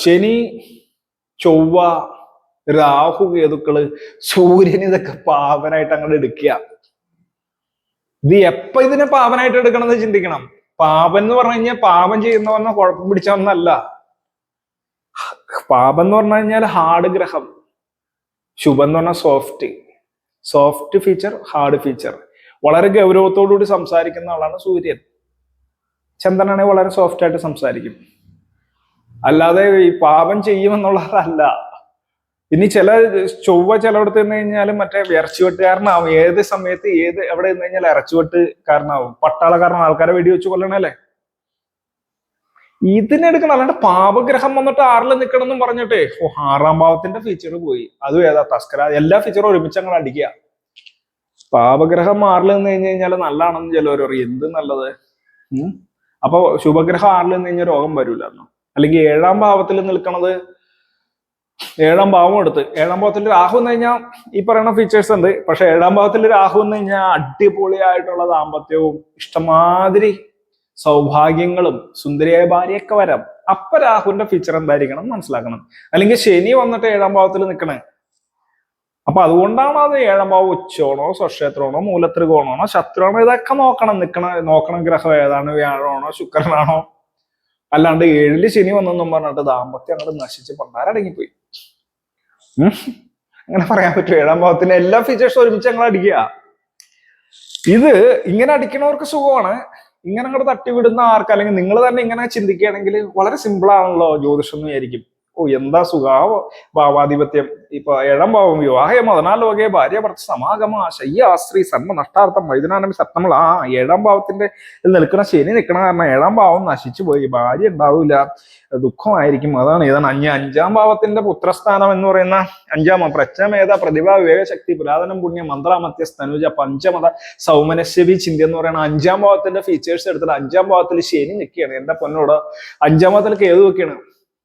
ശനി, ചൊവ്വ, രാഹു, കേതുക്കള്, സൂര്യൻ, ഇതൊക്കെ പാപനായിട്ട് അങ്ങോട്ട് എടുക്കുക. ഇത് എപ്പ ഇതിനെ പാപനായിട്ട് എടുക്കണം എന്ന് ചിന്തിക്കണം. പാപം എന്ന് പറഞ്ഞു കഴിഞ്ഞാൽ പാപം ചെയ്യുന്നവന്ന കുഴപ്പം പിടിച്ചവന്നല്ല. പാപം എന്ന് പറഞ്ഞു കഴിഞ്ഞാൽ ഹാർഡ് ഗ്രഹം, ശുഭം എന്ന് പറഞ്ഞാൽ സോഫ്റ്റ് ഫീച്ചർ, ഹാർഡ് ഫീച്ചർ. വളരെ ഗൗരവത്തോടുകൂടി സംസാരിക്കുന്ന ആളാണ് സൂര്യൻ. ചന്ദ്രനാണെങ്കിൽ വളരെ സോഫ്റ്റ് ആയിട്ട് സംസാരിക്കും. അല്ലാതെ ഈ പാപം ചെയ്യുമെന്നുള്ളതല്ല. ഇനി ചൊവ്വ ചിലയിടത്ത് നിന്ന് കഴിഞ്ഞാലും മറ്റേ ഇറച്ചുവെട്ടുകാരനാവും. ഏത് സമയത്ത് എവിടെ നിന്ന് കഴിഞ്ഞാൽ ഇറച്ചുവെട്ടുകാരനാവും. പട്ടാളക്കാരൻ, ആൾക്കാരെ വെടിവെച്ച് കൊല്ലണല്ലേ. ഇതിനെടുക്കണം. അല്ലാണ്ട് പാപഗ്രഹം വന്നിട്ട് 6-ൽ നിൽക്കണം എന്നും പറഞ്ഞിട്ടേ 6-ാം ഭാവത്തിന്റെ ഫീച്ചർ പോയി. അതും ഏതാ തസ്കര, എല്ലാ ഫീച്ചറും ഒരുമിച്ച് അങ്ങോട്ട് അടിക്കുക. പാപഗ്രഹം 6-ൽ നിന്ന് കഴിഞ്ഞ് കഴിഞ്ഞാൽ നല്ലതാണെന്ന് ചിലവർ പറയും. എന്ത് നല്ലത്? അപ്പൊ ശുഭഗ്രഹം 6-ൽ നിന്ന് കഴിഞ്ഞാൽ രോഗം വരൂല എന്നോ? അല്ലെങ്കിൽ 7-ാം ഭാവത്തിൽ നിൽക്കണത്, 7-ാം ഭാവം എടുത്ത് 7-ാം ഭാവത്തിൽ രാഹു എന്ന് കഴിഞ്ഞാൽ ഈ പറയുന്ന ഫീച്ചേഴ്സ് ഉണ്ട്. പക്ഷെ 7-ാം ഭാവത്തിൽ രാഹു എന്ന് കഴിഞ്ഞാൽ അടിപൊളിയായിട്ടുള്ള ദാമ്പത്യവും ഇഷ്ടമാതിരി സൗഭാഗ്യങ്ങളും സുന്ദരിയായ ഭാര്യയൊക്കെ വരാം. അപ്പൊ രാഹുവിന്റെ ഫീച്ചർ എന്തായിരിക്കണം മനസ്സിലാക്കണം. അല്ലെങ്കിൽ ശനി വന്നിട്ട് 7-ാം ഭാവത്തിൽ നിൽക്കണേ. അപ്പൊ അതുകൊണ്ടാണ് അത് 7-ാം ഭാവം ഉച്ചോണോ, സ്വക്ഷേത്രമാണോ, മൂലത്രികോണാണോ, ശത്രുവാണോ, ഇതൊക്കെ നോക്കണം ഗ്രഹം ഏതാണ്, വ്യാഴമാണോ, ശുക്രനാണോ. അല്ലാണ്ട് 7-ൽ ശനി വന്നെന്നും പറഞ്ഞിട്ട് ദാമ്പത്യം അങ്ങോട്ട് നശിച്ച് പണ്ടാരടങ്ങിപ്പോയി. അങ്ങനെ പറയാൻ പറ്റും. 7-ാം ഭാവത്തിന് എല്ലാ ഫീച്ചേഴ്സും ഒരുമിച്ച് ഞങ്ങൾ അടിക്കുക. ഇത് ഇങ്ങനെ അടിക്കണവർക്ക് സുഖമാണ്. ഇങ്ങനെ അങ്ങോട്ട് തട്ടിവിടുന്ന ആർക്ക്, അല്ലെങ്കിൽ നിങ്ങൾ തന്നെ ഇങ്ങനെ ചിന്തിക്കുകയാണെങ്കിൽ വളരെ സിമ്പിൾ ആണല്ലോ ജ്യോതിഷം എന്ന് വിചാരിക്കും. എന്താ സുഖാവോ ഭാവാധിപത്യം. ഇപ്പൊ 7-ാം ഭാവം വിവാഹേ മതനാലോകെ ഭാര്യ ഭർത്ത സമാഗമ ശയ്യാസ്ത്രീ സർമ്മ നഷ്ടാർത്ഥം വൈദ്യനാനമി സത്തമൾ. 7-ാം ഭാവത്തിന്റെ നിൽക്കണ ശനി നിൽക്കണ കാരണം 7-ാം ഭാവം നശിച്ചു പോയി. ഭാര്യ ഉണ്ടാവില്ല, ദുഃഖമായിരിക്കും. ഇതാണ് 5-ാം ഭാവത്തിന്റെ പുത്രസ്ഥാനം എന്ന് പറയുന്ന 5-ാം പ്രജ്ഞമേധ പ്രതിഭ വിവേക ശക്തി പുരാതനം പുണ്യം മന്ത്രാമത്യ സ്തനുജ പഞ്ചമത സൗമനസ്യവി ചിന്ത എന്ന് പറയുന്ന 5-ാം ഭാവത്തിന്റെ ഫീച്ചേഴ്സ് എടുത്തിട്ട് 5-ാം ഭാവത്തിൽ ശനി നിൽക്കുകയാണ്. എന്റെ പൊന്നോട് 5-ാം ഭാവത്തിലേക്ക് ഏത് വെക്കുകയാണ്?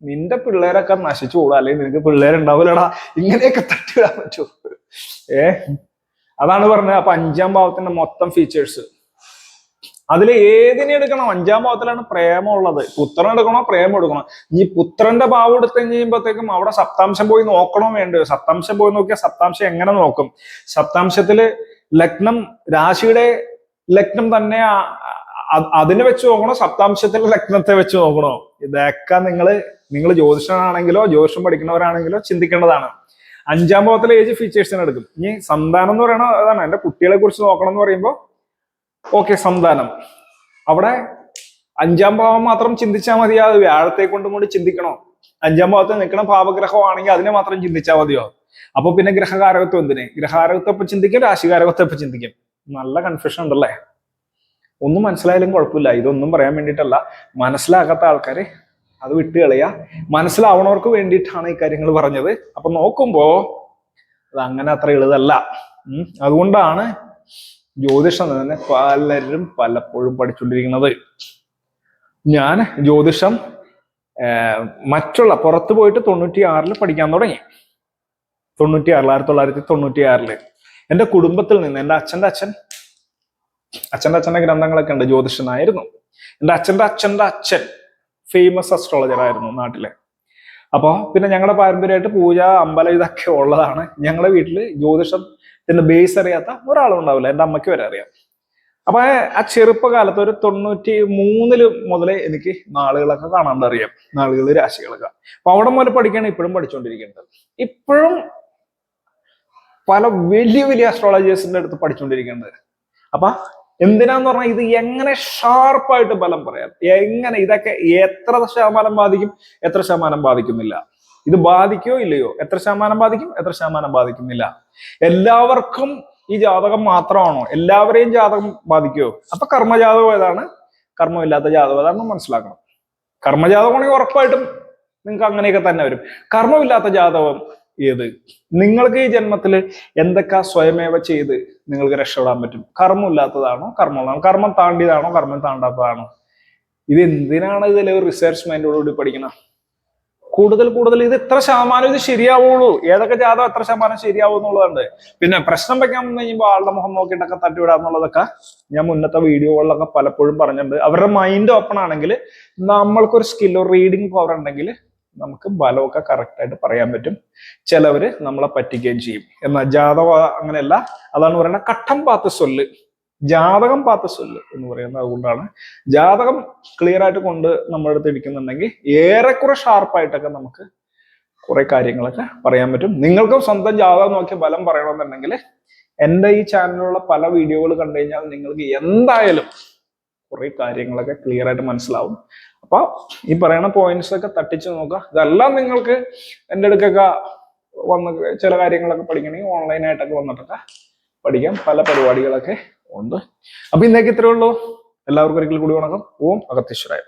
നിന്റെ പിള്ളേരൊക്കെ നശിച്ചു കൂടാ, അല്ലെങ്കിൽ നിനക്ക് പിള്ളേരുണ്ടാവില്ലടാ. ഇങ്ങനെയൊക്കെ തട്ടിവിടാൻ പറ്റൂ. അതാണ് പറഞ്ഞത്. അപ്പൊ 5-ാം ഭാവത്തിന്റെ മൊത്തം ഫീച്ചേഴ്സ് അതിൽ ഏതിനെ എടുക്കണം? 5-ാം ഭാവത്തിലാണ് പ്രേമം ഉള്ളത്. പുത്രൻ എടുക്കണോ, പ്രേമം എടുക്കണോ? ഈ പുത്രന്റെ ഭാവം എടുത്തു കഴിയുമ്പോഴത്തേക്കും അവിടെ സപ്താംശം പോയി നോക്കണോ വേണ്ടയോ? സപ്താംശം പോയി നോക്കിയാൽ സപ്താംശം എങ്ങനെ നോക്കും? സപ്താംശത്തില് ലഗ്നം, രാശിയുടെ ലഗ്നം തന്നെ അതിനെ വെച്ച് നോക്കണോ, സപ്താംശത്തിലെ ലഗ്നത്തെ വെച്ച് നോക്കണോ? ഇതൊക്കെ നിങ്ങൾ ജ്യോതിഷനാണെങ്കിലോ ജ്യോതിഷം പഠിക്കുന്നവരാണെങ്കിലോ ചിന്തിക്കേണ്ടതാണ്. 5-ാം ഭാവത്തിലെ ഏജ് ഫീച്ചേഴ്സിനെ എടുക്കും. ഇനി സന്താനം എന്ന് പറയണത് അതാണ്. എന്റെ കുട്ടികളെ കുറിച്ച് നോക്കണം എന്ന് പറയുമ്പോൾ ഓക്കെ, സന്താനം അവിടെ 5-ാം ഭാവം മാത്രം ചിന്തിച്ചാൽ മതിയോ? അത് വ്യാഴത്തെ കൊണ്ടും കൂടി ചിന്തിക്കണോ? 5-ാം ഭാവത്തിൽ നിൽക്കുന്ന പാപഗ്രഹമാണെങ്കിൽ അതിനെ മാത്രം ചിന്തിച്ചാൽ മതിയോ? അപ്പൊ പിന്നെ ഗ്രഹകാരകത്വം എന്തിന്? ഗ്രഹകാരകത്വം ഇപ്പൊ ചിന്തിക്കും, രാശികാരകത്വം ഇപ്പൊ ചിന്തിക്കും. നല്ല കൺഫ്യൂഷൻ ഉണ്ടല്ലേ? ഒന്നും മനസ്സിലായാലും കുഴപ്പമില്ല. ഇതൊന്നും പറയാൻ വേണ്ടിയിട്ടല്ല. മനസ്സിലാക്കാത്ത ആൾക്കാര് അത് വിട്ടുകളയാ. മനസ്സിലാവണവർക്ക് വേണ്ടിയിട്ടാണ് ഈ കാര്യങ്ങൾ പറഞ്ഞത്. അപ്പൊ നോക്കുമ്പോ അത് അങ്ങനെ അത്ര എളുതല്ല. അതുകൊണ്ടാണ് ജ്യോതിഷം തന്നെ പലരും പലപ്പോഴും പഠിച്ചുകൊണ്ടിരിക്കുന്നത്. ഞാൻ ജ്യോതിഷം മറ്റുള്ള പുറത്തു പോയിട്ട് 96-ൽ പഠിക്കാൻ തുടങ്ങി. 1996 എന്റെ കുടുംബത്തിൽ നിന്ന് എന്റെ അച്ഛന്റെ ഗ്രന്ഥങ്ങളൊക്കെ ഉണ്ട്. ജ്യോതിഷനായിരുന്നു. എന്റെ അച്ഛന്റെ അച്ഛൻ ഫേമസ് അസ്ട്രോളജർ ആയിരുന്നു നാട്ടിലെ. അപ്പൊ പിന്നെ ഞങ്ങളുടെ പാരമ്പര്യമായിട്ട് പൂജ, അമ്പലം ഇതൊക്കെ ഉള്ളതാണ്. ഞങ്ങളുടെ വീട്ടില് ജ്യോതിഷത്തിന്റെ ബേസ് അറിയാത്ത ഒരാളും ഉണ്ടാവില്ല. എന്റെ അമ്മയ്ക്ക് വരെ അറിയാം. അപ്പൊ ആ ചെറുപ്പകാലത്ത് ഒരു 93 മുതലേ എനിക്ക് നാളുകളൊക്കെ കാണാണ്ട് അറിയാം. നാളുകൾ, രാശികളൊക്കെ. അപ്പൊ അവിടെ മുതൽ പഠിക്കാണ് ഇപ്പോഴും പഠിച്ചുകൊണ്ടിരിക്കുന്നത്. ഇപ്പോഴും പല വലിയ വലിയ അസ്ട്രോളജേഴ്സിന്റെ അടുത്ത് പഠിച്ചുകൊണ്ടിരിക്കുന്നത്. അപ്പൊ എന്തിനാന്ന് പറഞ്ഞാൽ ഇത് എങ്ങനെ ഷാർപ്പായിട്ട് ബലം പറയാം, എങ്ങനെ ഇതൊക്കെ എത്ര ശതമാനം ബാധിക്കും, എത്ര ശതമാനം ബാധിക്കുന്നില്ല, ഇത് ബാധിക്കോ ഇല്ലയോ, എത്ര ശതമാനം ബാധിക്കും, എത്ര ശതമാനം ബാധിക്കുന്നില്ല. എല്ലാവർക്കും ഈ ജാതകം മാത്രമാണോ? എല്ലാവരെയും ജാതകം ബാധിക്കുമോ? അപ്പൊ കർമ്മജാതകം ഏതാണ്, കർമ്മമില്ലാത്ത ജാതകം ഏതാണെന്ന് മനസ്സിലാക്കണം. കർമ്മജാതകമാണെങ്കിൽ ഉറപ്പായിട്ടും നിങ്ങൾക്ക് അങ്ങനെയൊക്കെ തന്നെ വരും. കർമ്മമില്ലാത്ത ജാതകം ഏത്? നിങ്ങൾക്ക് ഈ ജന്മത്തിൽ എന്തൊക്കെ സ്വയമേവ ചെയ്ത് നിങ്ങൾക്ക് രക്ഷപ്പെടാൻ പറ്റും? കർമ്മം ഇല്ലാത്തതാണോ, കർമ്മമുള്ളതാണോ, കർമ്മം താണ്ടിയതാണോ, കർമ്മം താണ്ടാത്തതാണോ? ഇത് എന്തിനാണ് ഇതിൽ റിസർച്ച് മൈൻഡോടുകൂടി പഠിക്കണം? കൂടുതൽ ഇത് എത്ര ശതമാനം ഇത് ശരിയാവുള്ളൂ, ഏതൊക്കെ ജാതകം എത്ര ശതമാനം ശരിയാവും എന്നുള്ളതുണ്ട്. പിന്നെ പ്രശ്നം വെക്കാൻ വന്നു കഴിയുമ്പോൾ ആളുടെ മുഖം നോക്കിയിട്ടൊക്കെ തട്ടിവിടാന്നുള്ളതൊക്കെ ഞാൻ മുന്നത്തെ വീഡിയോകളിലൊക്കെ പലപ്പോഴും പറഞ്ഞിട്ടുണ്ട്. അവരുടെ മൈൻഡ് ഓപ്പൺ ആണെങ്കിൽ, നമ്മൾക്കൊരു സ്കില്ലോ റീഡിങ് പവർ ഉണ്ടെങ്കിൽ നമുക്ക് ബലമൊക്കെ കറക്റ്റായിട്ട് പറയാൻ പറ്റും. ചിലവര് നമ്മളെ പറ്റിക്കുകയും ചെയ്യും. എന്നാൽ ജാതകം അങ്ങനെയല്ല. അതാണ് പറയുന്നത് കട്ടം പാത്ത് സൊല്ല്, ജാതകം പാത്ത സൊല്ല് എന്ന് പറയുന്നത്. അതുകൊണ്ടാണ് ജാതകം ക്ലിയർ ആയിട്ട് കൊണ്ട് നമ്മുടെ അടുത്ത് ഇരിക്കുന്നുണ്ടെങ്കിൽ ഏറെക്കുറെ ഷാർപ്പായിട്ടൊക്കെ നമുക്ക് കുറെ കാര്യങ്ങളൊക്കെ പറയാൻ പറ്റും. നിങ്ങൾക്കും സ്വന്തം ജാതകം നോക്കി ബലം പറയണമെന്നുണ്ടെങ്കിൽ എൻ്റെ ഈ ചാനലിലുള്ള പല വീഡിയോകൾ കണ്ടു കഴിഞ്ഞാൽ നിങ്ങൾക്ക് എന്തായാലും കുറെ കാര്യങ്ങളൊക്കെ ക്ലിയർ ആയിട്ട് മനസ്സിലാവും. അപ്പൊ ഈ പറയുന്ന പോയിന്റ്സ് ഒക്കെ തട്ടിച്ച് നോക്കുക. ഇതെല്ലാം നിങ്ങൾക്ക് എൻ്റെ അടുക്കൊക്കെ വന്ന് ചില കാര്യങ്ങളൊക്കെ പഠിക്കണമെങ്കിൽ ഓൺലൈനായിട്ടൊക്കെ വന്നിട്ടൊക്കെ പഠിക്കാം. പല പരിപാടികളൊക്കെ ഉണ്ട്. അപ്പൊ ഇന്നേക്ക് ഇത്രയേ ഉള്ളൂ. എല്ലാവർക്കും ഒരിക്കൽ കൂടി വണക്കം. ഓം അഗസ്തീശ്വരായ.